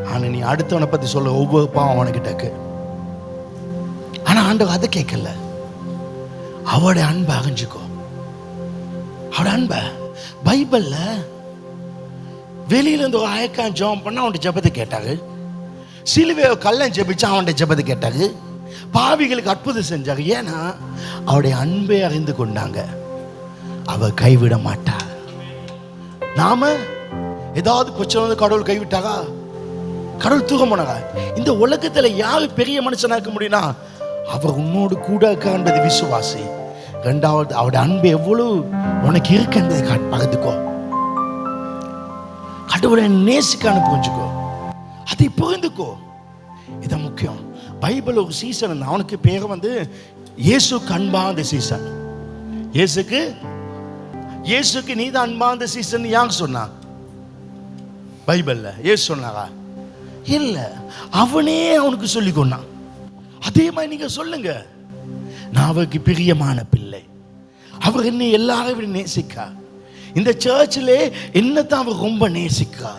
ஆனா நீ அடுத்தவனை பத்தி சொல்ல ஒவ்வொரு பாவம் உனக்கிட்ட. ஆனா ஆண்டவர் அதை கேட்கல. அவருடைய அன்பை அறிஞ்சுக்கோ. அவருடைய அன்பை பைபிள்ல வெளியில இருந்து ஒரு அயக்கான் ஜெபம் பண்ண அவன்கிட்ட ஜெபத்தை கேட்டாரு. சிலுவையை கள்ளன் ஜெபிச்சா அவன்கிட்ட ஜெபத்தை கேட்டாரு. பாவிகளுக்கு அற்புதம் செஞ்சாங்க. ஏன்னா அவருடைய அன்பை அறிந்து கொண்டாங்க. அவர் கைவிட மாட்டார். நாம ஏதாவது பிரச்சனை வந்து கடவுள் கைவிட்டாரா? கடவுள் தூக்கம் போனாரா? இந்த உலகத்துல யாரு பெரிய மனுஷனா இருக்க முடியும்னா அவர் உன்னோடு கூட இருக்கான்றது விசுவாசி. இரண்டாவது, அவருடைய அன்பு எவ்வளவு உனக்கு இருக்குன்றதை பகிர்ந்துக்கோ. கடவுளை நேசிக்கான்னு புரிஞ்சுக்கோ, அதை புரிந்துக்கோ. இதான் முக்கியம். பைபிள் ஒரு சீசன், அவனுக்கு பேர் வந்து இயேசுக்கு அன்பாந்த சீசன். இயேசுக்கு நீதான் அன்பாந்த சீசன் யார் சொன்னா? பைபிள்ல இயேசு சொன்னாரா? இல்ல, அவனே அவனுக்கு சொல்லி கொண்டான். அதே மாதிரி நீங்க சொல்லுங்க, நான் அவருக்கு பிரியமான பிள்ளை, அவர் என்னை எல்லாரும் விட நேசிக்கா, இந்த சர்ச்சிலே என்னதான் அவர் ரொம்ப நேசிக்கா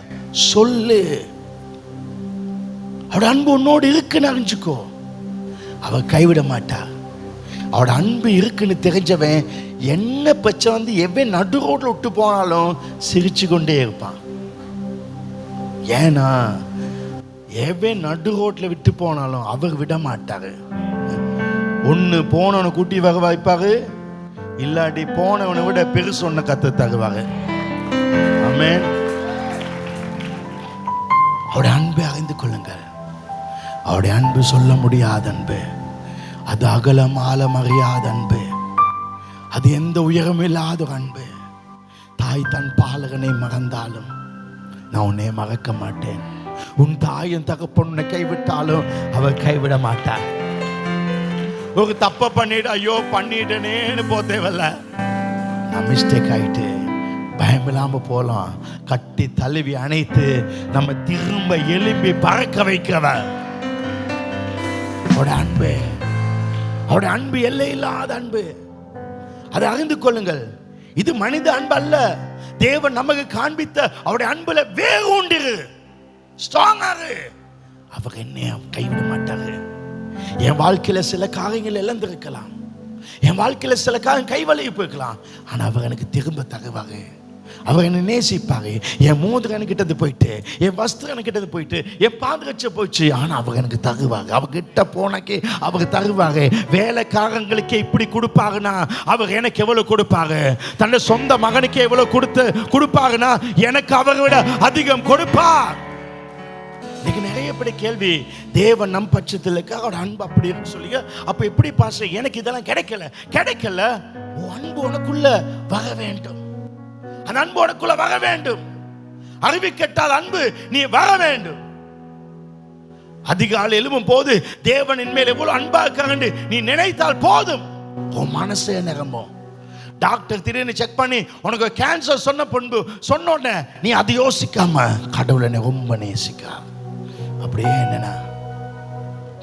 சொல்லு. அவரோட அன்பு உன்னோடு இருக்குன்னு அறிஞ்சுக்கோ. அவர் கைவிட மாட்டா. அவரோட அன்பு இருக்குன்னு தெரிஞ்சவன் என்ன பிரச்சனை வந்து எவன் நடு ரோட்ல விட்டு போனாலும் சிரிச்சு கொண்டே இருப்பான். ஏன்னா எவன் நடு ரோட்ல விட்டு போனாலும் அவர் விட மாட்டாரு. ஒன்னு போனவனை கூட்டி வர வைப்பாரு, இல்லாட்டி போனவனை விட பெருசு ஒன்ன கத்து தருவாரு. ஆமென். அவருடைய அன்பை அறிந்து கொள்ளுங்கள். அவருடைய அன்பு சொல்ல முடியாத அன்பு, அது அகலம் ஆழம் அறியாத அன்பு, அது எந்த உயரம் இல்லாத ஒரு அன்பு. தாய் தன் பாலகனை மறந்தாலும் நான் உன்னை மறக்க மாட்டேன். உன் தாயின் தகப்பன் உன்னை கைவிட்டாலும் அவர் கைவிட மாட்டார். ஒரு தப்ப பண்ணிட்டு ஐயோ பண்ணிட்டேனேன்னு போ தேவையில்ல. நான் மிஸ்டேக் ஆயிட்டு பயம் இல்லாம போலாம். கட்டி தழுவி அணைத்து நம்ம திரும்ப எழும்பி பறக்க வைக்கிறவர் அவருடைய அன்பு. அவருடைய அன்பு எல்லை இல்லாத அன்பு. அதை அறிந்து கொள்ளுங்கள். இது மனித அன்பு அல்ல. தேவன் நமக்கு காண்பித்த அவருடைய அன்புல வேறு உண்டிரு, ஸ்ட்ராங்காரு. அவர் என்னை கைவிட மாட்டாரு. என் வாழ்க்கையில சில காரியங்கள் இழந்திருக்கலாம், என் வாழ்க்கையில சில காரியம் கைவலையை போயிருக்கலாம். ஆனா அவர் எனக்கு திரும்ப தருவாரு. அவர் என்னை நேசிப்பாரு. என் மோதிரன் கிட்டது போயிட்டு, என் வஸ்திரன் கிட்டது போயிட்டு, என் பாதரட்சை போயிடுச்சு, ஆனா அவர் எனக்கு தருவாரு. அவர்கிட்ட போனக்கே அவர் தருவாரு. வேலைக்காரங்களுக்கே இப்படி கொடுப்பாருன்னா அவர் எனக்கு எவ்வளவு கொடுப்பாரு? தன்னை சொந்த மகனுக்கு எவ்வளவு கொடுப்பாருன்னா எனக்கு அவரை விட அதிகம் கொடுப்பார். இன்னைக்கு நிறைய பேர் கேள்வி, தேவன் நம் பட்சத்தில் இருக்க, அவரோட அன்பு அப்படி இருக்கு சொல்லிங்க. அப்ப எப்படி பாஸ்டர் எனக்கு இதெல்லாம் கிடைக்கல? அன்பு உனக்குள்ள வர வேண்டும். அந்த அன்பு உனக்குள்ள வர வேண்டும். அறிவு கெட்டால் அன்பு நீ வர வேண்டும். அதிகாலை எழும்பும் போது தேவனின் மேல் எவ்வளவு அன்பா இருக்காங்க நீ நினைத்தால் போதும், உன் மனசே நிரம்பும். டாக்டர் திடீர்னு செக் பண்ணி உனக்கு கேன்சர் சொன்ன பொன்பு சொன்ன உடனே நீ அதை யோசிக்காம கடவுளை ரொம்ப நேசிக்க. அப்படியே என்னன்னா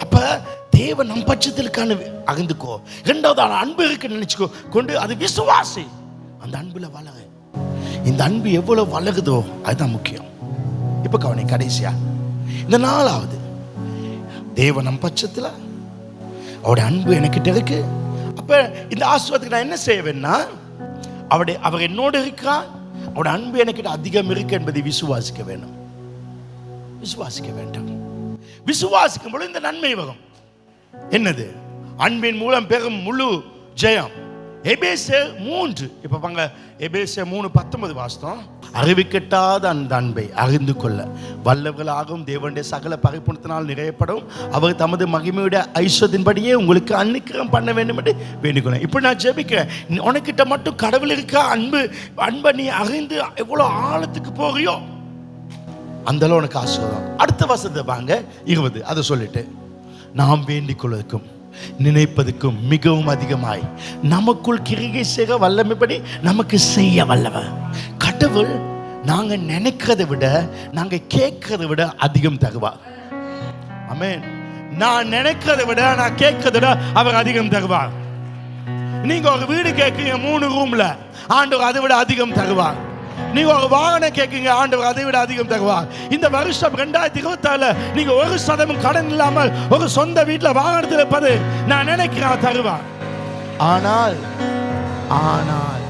அப்ப தேவன் நம் பட்சத்திற்கான அகந்துக்கோ. இரண்டாவது அன்பு இருக்குன்னு நினைச்சுக்கோ கொண்டு அது விசுவாசி. அந்த அன்புல வளர. இந்த அன்பு எவ்வளவு வளருதோ அதுதான் முக்கியம். இப்ப கவனி கடைசியா இந்த நாலாவது தேவன் நம் பட்சத்துல அவருடைய அன்பு எனக்கிட்ட இருக்கு. அப்ப இந்த ஆசீர்வாதத்துக்கு நான் என்ன செய்ய வேணும்னா அவர் என்னோடு இருக்கிறார், அவருடைய அன்பு எனக்கிட்ட அதிகம் இருக்கு என்பதை விசுவாசிக்க வேண்டும். விசுவாசிக்க வேண்டும். விசுவாசிக்கும் பொழுது இந்த நன்மை வரும். என்னது? அன்பின் மூலம் பெறும் முழு ஜெயம். எபேசியர் 3 இப்ப பாங்க எபேசியர் 3:19 வாசித்தோம். அறிவிக்கட்டாத அந்த அன்பை அறிந்து கொள்ள வல்லவர்களாகவும் தேவனுடைய சகல பரிபூரணத்தினால் நிறையப்படும் அவர் தமது மகிமையுடைய ஐஸ்வர்யத்தின்படியே உங்களுக்கு அனுக்கிரகம் பண்ண வேண்டும் என்று வேண்டிக்கொள்ள. இப்ப நான் ஜெபிக்கிறேன், உனக்கிட்ட மட்டும் கடவுள் இருக்க அன்பை நீ அறிந்து எவ்வளவு ஆழத்துக்கு போறியோ அந்த அளவு உனக்கு ஆசீர்வாதம். அடுத்த வசனத்தை வாங்க 20 அதை சொல்லிட்டு நாம் வேண்டிக் கொள்வதற்கும் நினைப்பதற்கும் மிகவும் அதிகமாய் நமக்குள் கிரியை செய்ய வல்லமைப்படி நமக்கு செய்ய வல்லவர். கடவுள் நாங்க நினைக்கிறதை விட நாங்க கேட்கிறதை விட அதிகம் தருவார். ஆமென். நான் நினைக்கிறதை விட நான் கேட்கிறதை விட அவர் அதிகம் தருவார். நீங்க ஒரு வீடு கேட்கீங்க 3 ரூம்ல, ஆண்டவர் அதை விட அதிகம் தருவார். நீங்க ஒரு வாகனம் கேட்கீங்க, ஆண்டவர் அதை விட அதிகம் தருவார். இந்த வருஷம் 2024 நீங்க 1% கடன் இல்லாமல் ஒரு சொந்த வீட்டில் வாகனத்தில் இருப்பது நான் நினைக்கிறேன் தருவார். ஆனால் ஆனால்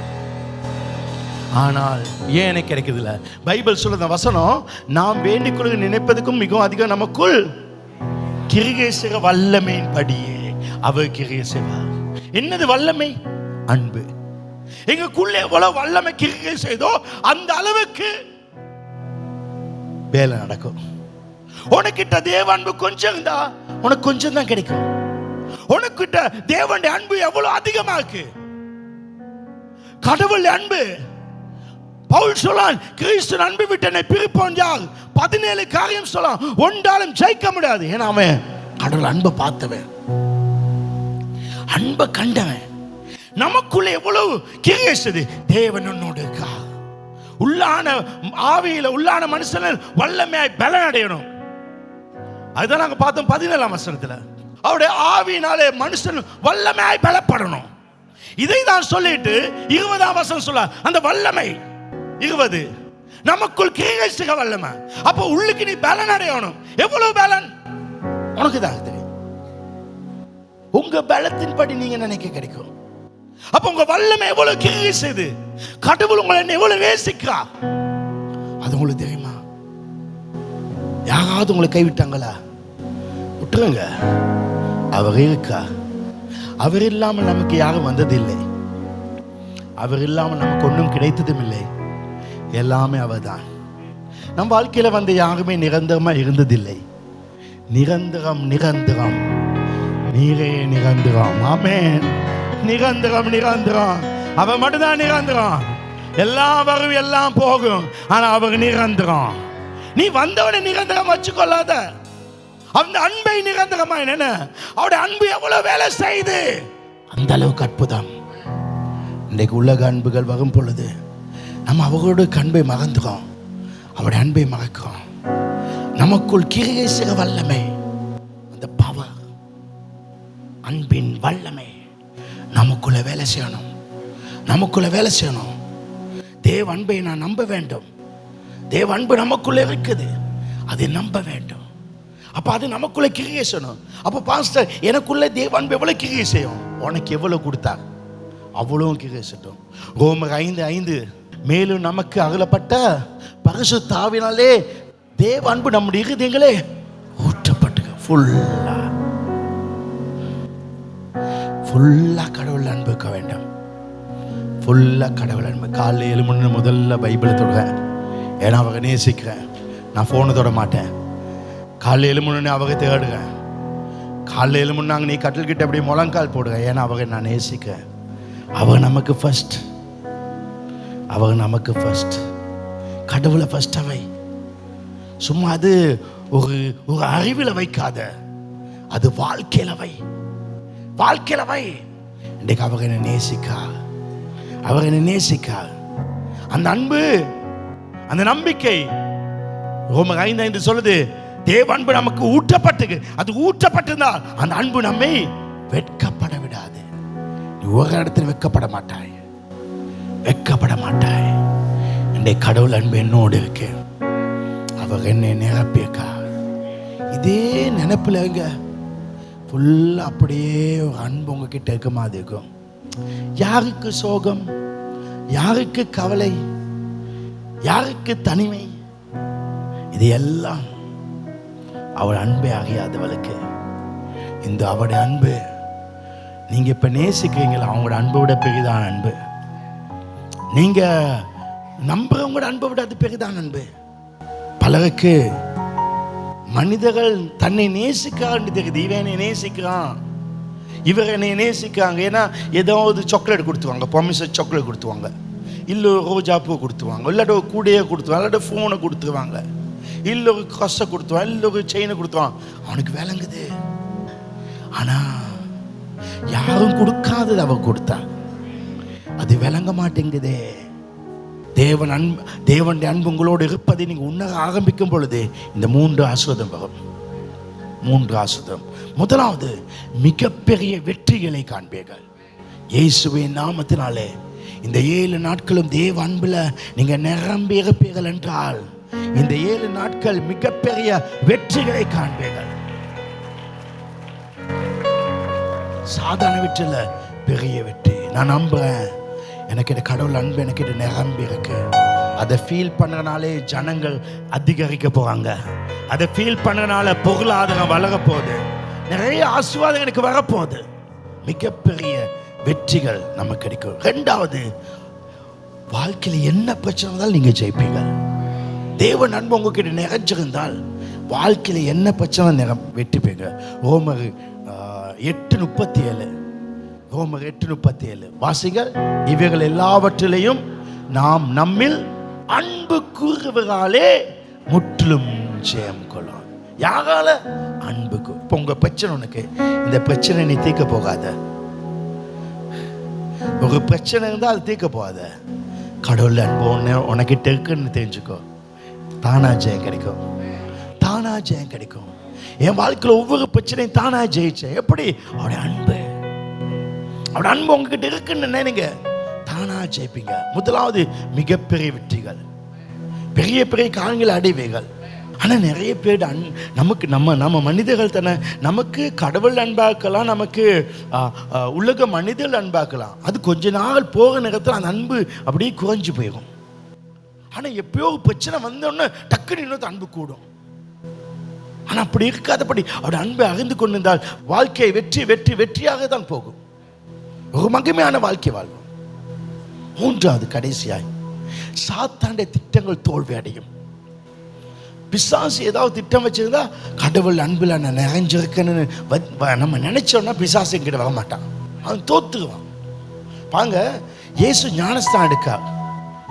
ஆனால் ஏன் எனக்கு கிடைக்குது இல்ல? பைபிள் சொல்லுற வசனம் நாம் வேண்டிக் கொள்ள நினைப்பதற்கும் மிகவும் அதிகம் நமக்குள் கிரியை செய்ய வல்லமையின் படியே அவர் கிரியை செய்வார். என்னது வல்லமை? அன்பு. எங்களுக்குள்ள எவ்வளவு வல்லமை கிரியை செய்தோ அந்த அளவுக்கு வேலை நடக்கும். உனக்கிட்ட தேவ அன்பு கொஞ்சம் இருந்தா உனக்கு கொஞ்சம் தான் கிடைக்கும். உனக்கிட்ட தேவனுடைய அன்பு எவ்வளவு அதிகமா இருக்கு. கடவுள் அன்பு பவுல் சொல்லான், கிறிஸ்து அன்பு விட்டு என்னை பிரிப்போன் யார்? 17 காரியம் சொல்லான், ஒன்றாலும் ஜெயிக்க முடியாது. ஏன்னா அவன் கடவுள் அன்பை பார்த்தவன், அன்பை கண்டவன். நமக்குள்ள எவ்வளவு கிரியேசது தேவன் உன்னோடு இருக்கா. உள்ளான ஆவியில உள்ளான மனுஷன் வல்லமையாய் பலன் அடையணும். அதுதான் நாங்க பார்த்தோம் 17ஆம் வசனத்துல. அவருடைய ஆவியினாலே மனுஷன் வல்லமையாய் பலப்படணும். இதை தான் சொல்லிட்டு 20ஆம் வசனம் சொல்ல அந்த வல்லமை 20 நமக்குள் கிரியேசக வல்லமை. அப்ப உள்ளுக்கு நீ பலன் அடையணும். எவ்வளவு பலன் உனக்கு தான் தெரியும். உங்க பலத்தின்படி நீங்க நினைக்க கிடைக்கும். அப்ப உங்க வல்லமை எவ்வளவு கிரியை செய்து கடவுள் உங்களை எவ்வளவு நேசிக்கிறா அது உங்களுக்கு தெரியுமா? யாராவது உங்களை கைவிட்டாங்களா? விட்டுருங்க, அவர் இருக்கா. அவர் இல்லாமல் நமக்கு யாரும் வந்ததில்லை. அவர் இல்லாமல் நமக்கு ஒன்றும் கிடைத்ததும் இல்லை. எல்லாமே அவர் தான். நம் வாழ்க்கையில வந்து யாருமே நிரந்தரமா இருந்ததில்லை. நிரந்தரம் நிரந்தரம் நீரே நிரந்தரம். ஆமென். நிரந்தரம் நிரந்தரம். அவர் மட்டும்தான் நிரந்தரம். எல்லாம் வரும் எல்லாம் போகும், ஆனா அவர் நிரந்தரம். நீ வந்தவனை நிரந்தரம் வச்சுக்கொள்ளாத. அந்த அன்பை நிரந்தரமா என்ன? அவருடைய அன்பு எவ்வளவு வேலை செய்து அந்த அளவுக்கு அற்புதம். இன்றைக்கு உலக அன்புகள் வரும் பொழுது நம்ம அவரோட அன்பை மறந்துறோம், அவருடைய அன்பை மறக்கிறோம். நமக்குள் கிரியை செய்ய வல்லமை, அந்த பவர், அன்பின் வல்லமை நமக்குள்ள வேலை செய்யணும். நமக்குள்ள வேலை செய்யணும். தேவ அன்பை நான் நம்ப வேண்டும். தேவ அன்பு நமக்குள்ள இருக்குது, அதை நம்ப வேண்டும். அப்ப அது நமக்குள்ள கிரியை செய்யணும். அப்ப பாஸ்டர் எனக்குள்ள தேவ அன்பு எவ்வளவு கிரியை செய்யும்? உனக்கு எவ்வளவு கொடுத்தார் அவ்வளவும் கிரியை செய்யும். ரோமர் 5:5 மேலும் நமக்கு அகலப்பட்ட பரிசுத்த ஆவியினாலே தேவ அன்பு நம்முடைய இருதயங்களே ஊற்றப்பட்டு ஃபுல்லா கடவுள் அன்புக்க வேண்டும். ஃபுல்லா கடவுள் அன்பு. காலையில் 7 மணி முதல்ல பைபிளை தொடுவேன். ஏன்னா அவங்க நேசிக்கிறேன். நான் ஃபோனை தொட மாட்டேன். காலையில் 7 மணி அவங்க தேடுவேன். காலையில் 7 மணி நீ கட்டில் கிட்ட அப்படியே முழங்கால் போடுவேன். ஏன்னா அவங்க நான் நேசிக்கிறேன். அவங்க நமக்கு ஃபர்ஸ்ட். அவங்க நமக்கு ஃபர்ஸ்ட். கடவுளை ஃபர்ஸ்ட் அவை. சும்மா அது ஒரு அறிவில் வைக்காத, அது வாழ்க்கையில வை. வாழ்க்கையில வை. இன்றைக்கு அவங்க என்ன நேசிக்கா, அவர் என்னை நேசிக்கார். அந்த அன்பு, அந்த நம்பிக்கை ரோமர் 5:5 சொல்லுது, தேவ அன்பு நமக்கு ஊற்றப்பட்டு, அது ஊற்றப்பட்டிருந்தால் அந்த அன்பு நம்மை வெட்கப்பட விடாது. நீ ஒரு இடத்துல வெட்கப்பட மாட்டாய், வெட்கப்பட மாட்டாய். என்னுடைய கடவுள் அன்பு என்னோடு இருக்கு, அவர் என்னை நிரப்பியிருக்கார். இதே நினைப்புல ஃபுல்லா அப்படியே ஒரு அன்பு உங்ககிட்ட இருக்க மாதிரி இருக்கும். யாருக்கு சோகம், யாருக்கு கவலை, யாருக்கு தனிமை, இது எல்லாம் அவள் அன்பை அறியாதவளுக்கு இந்த அவருடைய அன்பு. நீங்க இப்ப நேசிக்கிறீங்களா, அவங்களோட அன்பை விட பெரிதான அன்பு. நீங்க நம்புறவங்களோட அன்பை விட அது பெரிதான அன்பு. பலருக்கு மனிதர்கள் தன்னை நேசிக்கிறான்னு தெரியுது. இவன் என்னை நேசிக்கிறான், இவர் என்னை நேசிக்கிறாங்க. ஏன்னா ஏதாவது சாக்லேட் கொடுத்துவாங்க, ப்ராமிஸ் சாக்லேட் கொடுத்துவாங்க, இல்லை ரோஜா பூ கொடுத்துவாங்க, இல்லாட்ட ஒரு கூடையை கொடுத்துவாங்க, இல்லாட்ட ஃபோனை கொடுத்துருவாங்க, இல்லை ஒரு கஷ்ட கொடுத்துவான், இல்லை ஒரு செயினை கொடுத்துவான். அவனுக்கு விளங்குது. ஆனா யாரும் கொடுக்காதது அவ கொடுத்தா அது விளங்க மாட்டேங்குதே. தேவனுடைய அன்பு உங்களோடு இருப்பதை நீங்க உணர ஆரம்பிக்கும் பொழுது இந்த 3 ஆசீர்வாதம் வரும். 3 ஆசீர்வாதம். முதலாவது, மிகப்பெரிய வெற்றிகளை காண்பீர்கள் இயேசுவின் நாமத்தினாலே. இந்த 7 நாட்களும் தேவ அன்புல நீங்க நிரம்பி இருப்பீர்கள் என்றால் இந்த 7 நாட்கள் மிகப்பெரிய வெற்றிகளை காண்பீர்கள். சாதாரண வெற்றில பெரிய வெற்றி. நான் நம்புறேன், எனக்கு இந்த கடவுள் அன்பு எனக்கு நிரம்பி இருக்கு. அதை ஃபீல் பண்ணனாலே ஜனங்கள் அதிகரிக்க போறாங்க. அதை ஃபீல் பண்ணனால பொருளாதாரம் வளர போகுது, நிறைய ஆசீர்வாதம் எனக்கு வரப்போகுது, மிகப்பெரிய வெற்றிகள் நமக்கு கிடைக்கும். 2வது, வாழ்க்கையில் என்ன பிரச்சனை இருந்தாலும் நீங்க ஜெயிப்பீங்க. தேவன் அன்பு உங்ககிட்ட நிறைஞ்சிருந்தால் வாழ்க்கையில் என்ன பிரச்சனை வெற்றிப்பீங்க. ரோமர் 8:37, ரோமர் 8:37 வாசிகள். இவைகள் எல்லாவற்றிலையும் நாம் நம்மில் அன்பு கூறுவதாலே முற்றிலும் ஜெயம் கொள்ளும். யாரால? அன்புக்கு. இப்போ உங்க பிரச்சனை, உனக்கு இந்த பிரச்சனை நீ தீர்க்க போகாத. ஒரு பிரச்சனை இருந்தால் அது தீர்க்க போகாத. கடவுள் அன்பு உனக்கிட்ட இருக்குன்னு தெரிஞ்சுக்கோ, தானா ஜெயம் கிடைக்கும், தானா ஜெயம் கிடைக்கும். என் வாழ்க்கையில் ஒவ்வொரு பிரச்சனையும் தானா ஜெயிச்சேன். எப்படி? அவருடைய அன்பு. அவருடைய அன்பு உங்ககிட்ட இருக்குன்னு நினைங்க, தானா ஜெயிப்பீங்க. முதலாவது, மிகப்பெரிய வெற்றிகள், பெரிய பெரிய காரியங்களை அடைவீர்கள். ஆனால் நிறைய பேர் நமக்கு நம்ம மனிதர்கள் தானே, நமக்கு கடவுள் அன்பாக்கலாம், நமக்கு உலக மனிதர்கள் அன்பாக்கலாம். அது கொஞ்ச நாள் போக நேரத்தில் அந்த அன்பு அப்படியே குறைஞ்சு போயிடும். ஆனால் எப்பயோ பிரச்சனை வந்தோடனே டக்குன்னு இன்னொரு அன்பு கூடும். ஆனால் அப்படி இருக்காதபடி அவருடைய அன்பை அறிந்து கொண்டிருந்தால் வாழ்க்கை வெற்றி வெற்றி வெற்றியாக தான் போகும். ஒரு மகிமையான வாழ்க்கை வாழ்வோம். 3வது, கடைசியாய், சாத்தானுடைய திட்டங்கள் தோல்வி அடையும். பிசாசு ஏதாவது திட்டம் வச்சிருந்தா, கடவுள் அன்பில் நான் நிறைஞ்சிருக்கேன்னு நம்ம நினைச்சோம்னா பிசாசு என்கிட்ட வர மாட்டான், அவன் தோத்துருவான். பாங்க, இயேசு ஞானஸ்தானம் எடுக்கா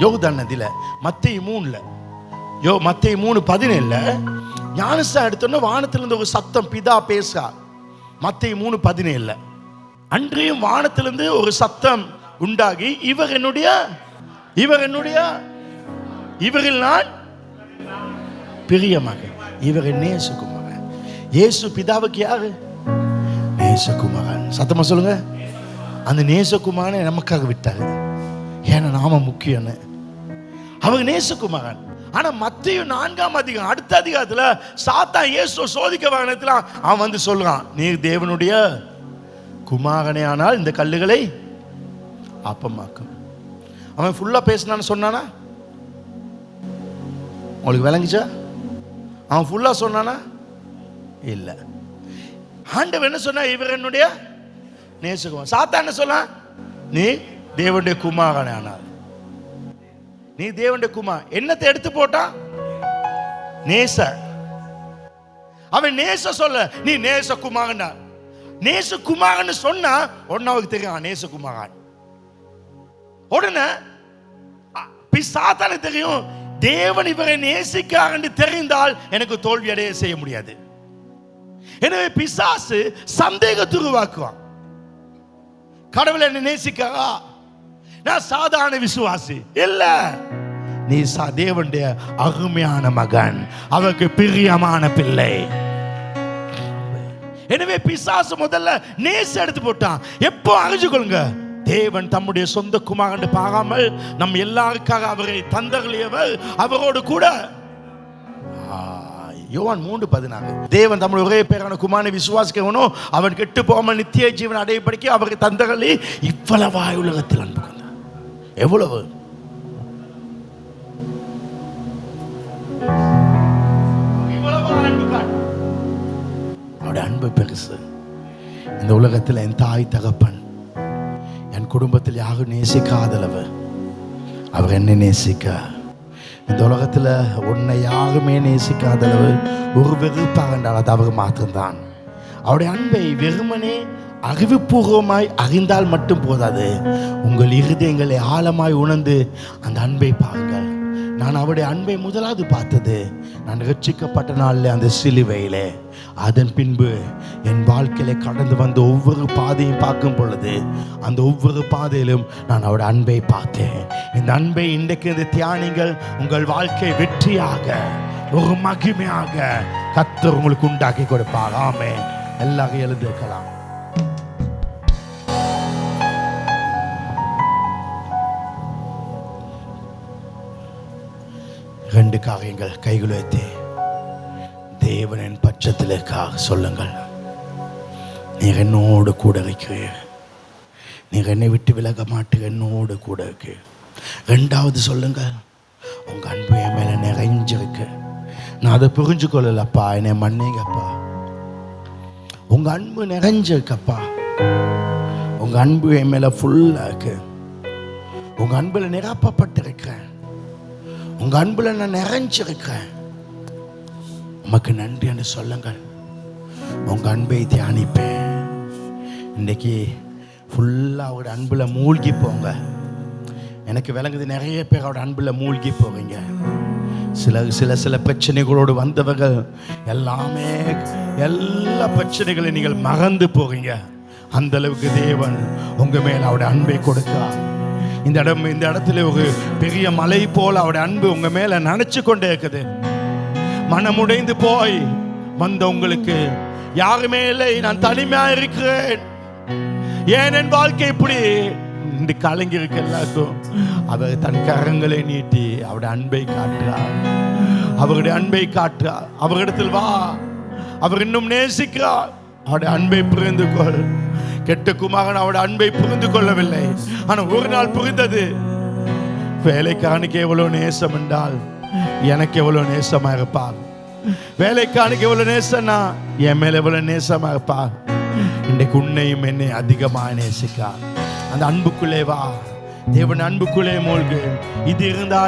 யோர்தான் நதியில. மத்தேயு 3:17 ஞானஸ்தானம் எடுத்தோன்னா வானத்திலிருந்து ஒரு சத்தம், பிதா பேசா. மத்தேயு 3:17 அன்றையும் வானத்திலிருந்து ஒரு சத்தம் உண்டாகி, இவரில் நான் பிரியமாக, இவர் நேசகுமாரன். இயேசு பிதாவுக்கு யாரு? நேசகுமாரன். சத்தமா சொல்லுங்க. அந்த நேசகுமாரனை நமக்காக விட்டாரு, ஏன்னா நாம முக்கியம். அவர் நேசகுமாரன். ஆனா மத்தேயு 4ஆம் அதிகாரம் அடுத்த அதிகாரத்துல சாத்தான் இயேசு சோதிக்க வாங்கினத்துல அவன் வந்து சொல்றான், நீர் தேவனுடைய குமாரனே ஆனால் இந்த கல்லுகளை அப்பமாக்கும். அவன் ஃபுல்லா பேசினான்னு சொன்னானா? உங்களுக்கு விளங்குச்சா? அவன் ஃபுல்லா சொன்னானா? இல்ல. ஆண்டவர் என்ன சொன்னா? இவர் என்னுடைய நேசகுமாரன். சாத்தான் என்ன சொன்னா? நீ தேவனுடைய குமாரனே ஆனால். நீ தேவனுடைய குமார். என்னத்தை எடுத்து போட்டா? நேச. அவன் நேச சொல்ல, நீ நேசகுமாரன். நேசகுமாரன் சொன்னா உடனே அவருக்கு தெரியும் நேசகுமாரன். உடனே சாத்தானுக்கு தெரியும், தேவன் இவரை நேசிக்கிறார் என்று தெரிந்தால் எனக்கு தோல்வி அடைய செய்ய முடியாது. எனவே பிசாசு சந்தேகத்தை உருவாக்குவான். கடவுள் என்னை நேசிக்காரா? நான் சாதாரண விசுவாசி இல்ல, நீ தேவனுடைய அருமையான மகன், அவருக்கு பிரியமான பிள்ளை. எனவே பிசாசு முதல்ல நேச எடுத்து போட்டான். எப்போ அறிஞ்சுக்கொள்ளுங்க, தேவன் தம்முடைய சொந்த குமாரன் பாராமல் நம் எல்லாருக்காக அவரை தந்தருளியவர், அவரோடு கூட. யோவான் 3:16 தேவன் தம்முடைய ஒரே பேரான குமாரனை விசுவாசிக்கவனோ அவன் கெட்டு போகாமல் நித்திய ஜீவன் அடையபடிக்கு அவரை தந்தருளி இவ்வளவாய் உலகத்தில் அன்பு கொண்டார். எவ்வளவு அவருடைய அன்பு பெருசு. இந்த உலகத்தில் என் தாய் தகப்பன், என் குடும்பத்தில் யாரும் நேசிக்காதளவு அவர் என்னை நேசிக்க, இந்த உலகத்தில் உன்னை யாருமே நேசிக்காதளவு ஒரு வெறுப்பாக என்றால் அது அவர் மாத்திரம்தான். அவருடைய அன்பை வெறுமனே அறிவுபூர்வமாய் அறிந்தால் மட்டும் போதாது, உங்கள் இருதயங்களை ஆழமாய் உணர்ந்து அந்த அன்பை பாருங்கள். நான் அவருடைய அன்பை முதலாவது பார்த்தது நான் ரட்சிக்கப்பட்ட நாளில் அந்த சிலுவையிலே. அதன் பின்பு என் வாழ்க்கையில கடந்து வந்த ஒவ்வொரு பாதையும் பார்க்கும் பொழுது அந்த ஒவ்வொரு பாதையிலும் நான் அவருடைய அன்பை பார்த்தேன். இந்த அன்பை இன்றைக்கு இந்த தியானிகள் உங்கள் வாழ்க்கை வெற்றியாக ஒரு மகிமையாக கர்த்தர் உங்களுக்கு உண்டாக்கி கொடுப்பார். ஆமென். எல்லாரும் எழுந்திருக்கலாம். ரெண்டு காரியங்கள் கைகுலுத்தி தேவனின் பட்சத்தில் சொல்லுங்கள், நீர் என்னோடு கூட இருக்கிறீர், நீர் என்னை விட்டு விலக மாட்டீர், என்னோடு கூட இருக்கு. ரெண்டாவது சொல்லுங்கள், உங்க அன்பு என் மேல நிறைஞ்சிருக்கு, நான் அதை புரிஞ்சு கொள்ளலப்பா, என்னை மன்னிங்கப்பா. உங்க அன்பு நிறைஞ்சிருக்கப்பா, உங்க அன்பு என் மேல ஃபுல்லா இருக்கு, உங்க அன்புல நிரப்பப்பட்டிருக்கிறேன், உங்க அன்புல நான் நிறைஞ்சிருக்கிறேன், உமக்கு நன்றி என்று சொல்லுங்கள். உங்க அன்பை தியானிப்பேன். இன்னைக்கு ஃபுல்லா அவரோட அன்புல மூழ்கி போங்க. எனக்கு விளங்குது, நிறைய பேர் அவரோட அன்புல மூழ்கி போவீங்க. சில பிரச்சனைகளோடு வந்தவர்கள் எல்லாமே எல்லா பிரச்சனைகளையும் நீங்கள் மறந்து போவீங்க. அந்த அளவுக்கு தேவன் உங்க மேல அவருடைய அன்பை கொடுக்கிறார். இந்த இடத்துல ஒரு பெரிய மலை போல அவருடைய அன்பு உங்க மேல நினைச்சு கொண்டே இருக்குது. மனமுடைந்து போய் வந்த உங்களுக்கு யாருமே இல்லை, நான் தனிமையா இருக்கிறேன், ஏன் என் வாழ்க்கை இப்படி இந்த கலங்கி இருக்க எல்லாருக்கும் அவர் தன் கரங்களை நீட்டி அவருடைய அன்பை காட்டுறார். அவருடைய அன்பை காட்டுறார். அவரிடத்தில் வா, அவர் இன்னும் நேசிக்கிறார். அவருடைய அன்பை புரிந்து கொள். கெட்ட குமாரன் அவருடைய அன்பை புரிந்து கொள்ளவில்லை, ஆனால் ஒரு நாள் புரிந்தது. வேலைக்காரனுக்கு எவ்வளவு நேசம் என்றால் எனக்கு எவ்வளவு நேசமா இருப்பார். வேலைக்காரனுக்கு எவ்வளவு நேசம்னா என் மேல எவ்வளவு நேசமா இருப்பார். இன்றைக்கு உன்னையும் என்னை அதிகமாக நேசிக்கார். அந்த அன்புக்குள்ளே வா, தேவன் அன்புக்குள்ளே மூழ்கு. இது இருந்தா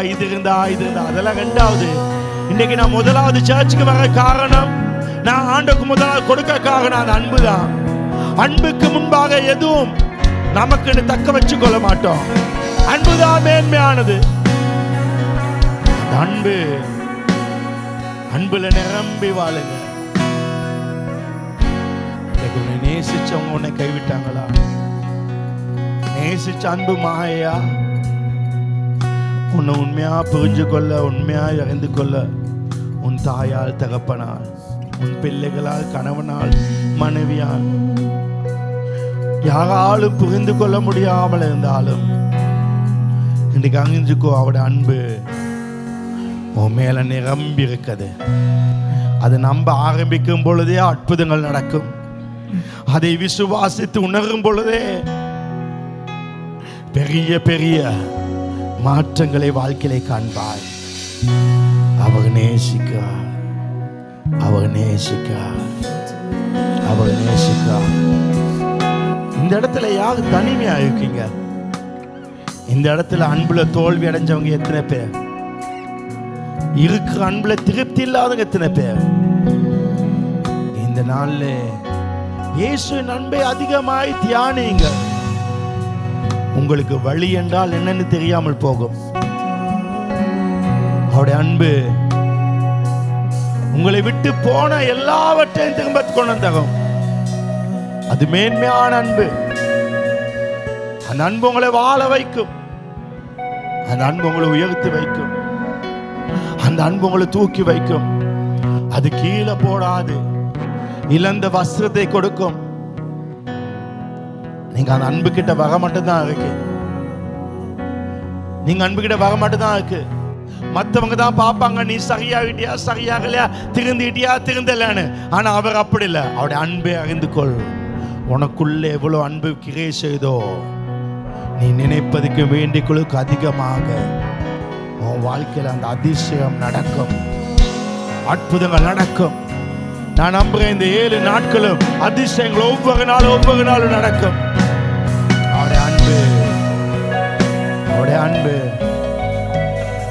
அதெல்லாம் ரெண்டாவது. இன்னைக்கு நான் முதலாவது சர்ச்சுக்கு வர காரணம், நான் ஆண்டுக்கு முதலாவது கொடுக்க காரணம் அந்த அன்பு தான். அன்புக்கு முன்பாக எதுவும் நமக்கு தக்க வச்சு கொள்ள மாட்டோம். அன்புதான் மேன்மையானது. அன்புல நிரம்பி வாழுங்க. உன்னை நேசிச்சவங்க உன்னை கைவிட்டாங்களா? நேசிச்ச அன்பு மாயா? உன்னை உண்மையா புரிஞ்சு கொள்ள, உண்மையா அறிந்து கொள்ள உன் தாயால், தகப்பனால், உன் பிள்ளைகளால், கணவனால், மனைவியால் யாராலும் புரிந்து கொள்ள முடியாமல் இருந்தாலும் இன்றைக்கு அங்கிஞ்சுக்கோ. அவருடைய அன்பு உன் மேல நிரம்பி இருக்குது. அது நம்ப ஆரம்பிக்கும் பொழுதே அற்புதங்கள் நடக்கும். அதை விசுவாசித்து உணரும் பொழுதே பெரிய பெரிய மாற்றங்களை வாழ்க்கையிலே காண்பாய். அவர் நேசிக்கிறார், அவர் நேசிக்கிறார், அவர் நேசிக்கிறார். இந்த இடத்துல யாரு தனிமையா இருக்கீங்க? இந்த இடத்துல அன்புல தோல்வி அடைஞ்சவங்க எத்தனை பேர்? இருக்கிற அன்புல திருப்தி இல்லாதவங்க எத்தனை பேர்? இந்த நாள்ல இயேசுவின் அன்பை அதிகமாய் தியானிங்க. உங்களுக்கு வழி என்றால் என்னன்னு தெரியாமல் போகும். அவருடைய அன்பு உங்களை விட்டு போன எல்லாவற்றையும் திரும்ப கொண்டு தரும். அது மேன்மையான அன்பு. அந்த அன்பு உங்களை வாழ வைக்கும். அந்த அன்பு உங்களை உயர்த்தி வைக்கும். அந்த அன்பு உங்களை தூக்கி வைக்கும். அது கீழே போடாது. இழந்த வஸ்திரத்தை கொடுக்கும். நீங்க அந்த அன்பு கிட்ட வர மட்டும்தான் இருக்கு. நீங்க அன்பு கிட்ட வர மட்டும்தான் இருக்கு. மற்றவங்க தான் பார்ப்பாங்க, நீ சரியாகிட்டியா சரியாகலையா, திருந்திட்டியா திருந்தலன்னு. ஆனா அவர் அப்படி இல்லை. அவருடைய அன்பை அறிந்து கொள். உனக்குள்ள எவ்வளவு அன்பு கிரியை செய்தோ, நீ நினைப்பதுக்கு வேண்டிகளுக்கு அதிகமாக உன் வாழ்க்கையில் அந்த அதிசயம் நடக்கும், அற்புதங்கள் நடக்கும். நான் நம்புறேன் இந்த 7 நாட்களும் அதிசயங்கள் ஒவ்வொரு நாளும் நடக்கும். அவருடைய அன்பு, அவருடைய அன்பு,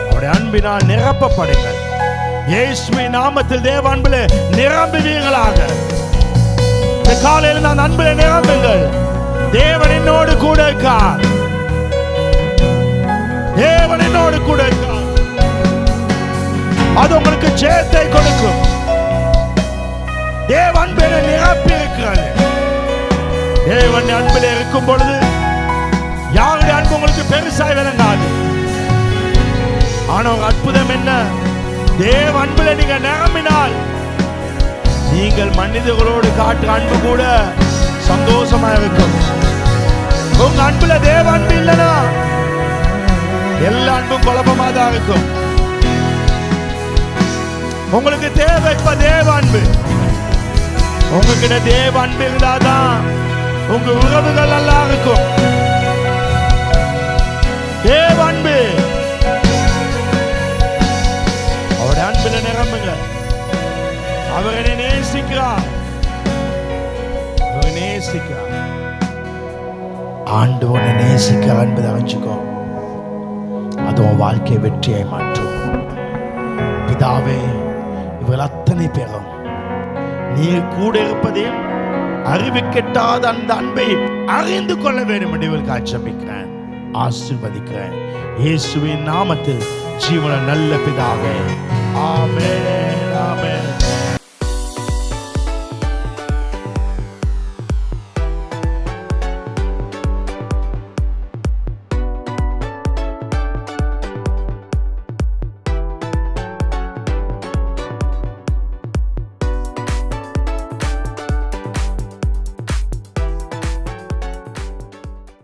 அவருடைய அன்பினால் நிரப்பப்படுங்கள். இயேசுவின் நாமத்தில் தேவ அன்பிலே நிரம்புவீர்களாக. இந்த காலையில் நான் அன்பிலே நிரம்புங்கள். தேவன் என்னோடு கூட இருக்கார். தேவன் என்னோடு கூட இருக்கார். அது உங்களுக்கு ஜெயத்தை கொடுக்கும். தேவ அன்பிலே நிரப்பி இருக்கிறது. தேவன் அன்பிலே இருக்கும் பொழுது யாருடைய அன்பு உங்களுக்கு பெருசாய் விளங்காது. ஆனா ஒரு அற்புதம் என்ன, தேவ அன்பிலே நீங்க நிரம்பினால் நீங்கள் மனிதர்களோடு காட்டுற அன்பு கூட சந்தோஷமா இருக்கும். உங்க அன்புல தேவ அன்பு இல்லைன்னா எல்லா அன்பும் குழப்பமா தான் இருக்கும். உங்களுக்கு தேவை இப்ப தேவ அன்பு. உங்ககிட்ட தேவ அன்பு இருந்தாதான் உங்க உறவுகள் நல்லா இருக்கும். தேவ அன்பு, அவருடைய அன்புல நிரம்புங்க. அவர் என்னை நேசிக்கிறார். அவர் நேசிக்கிறார். ஆண்டவனை நேசிக்கிறார் என்பதை அறிஞ்சுக்கோ. அது உன் வாழ்க்கையை வெற்றியை மாற்றும். பிதாவே, இவர்கள் அத்தனை பேரும் நீர் கூட இருப்பதையும் அறிவு கெட்டாத அந்த அன்பை அறிந்து கொள்ள வேண்டும் என்று இவர்களுக்கு ஆட்சேபிக்கிறேன், ஆசீர்வதிக்கிறேன். இயேசுவின் நாமத்தில் ஜீவன நல்ல பிதாவே, ஆமென், ஆமென்.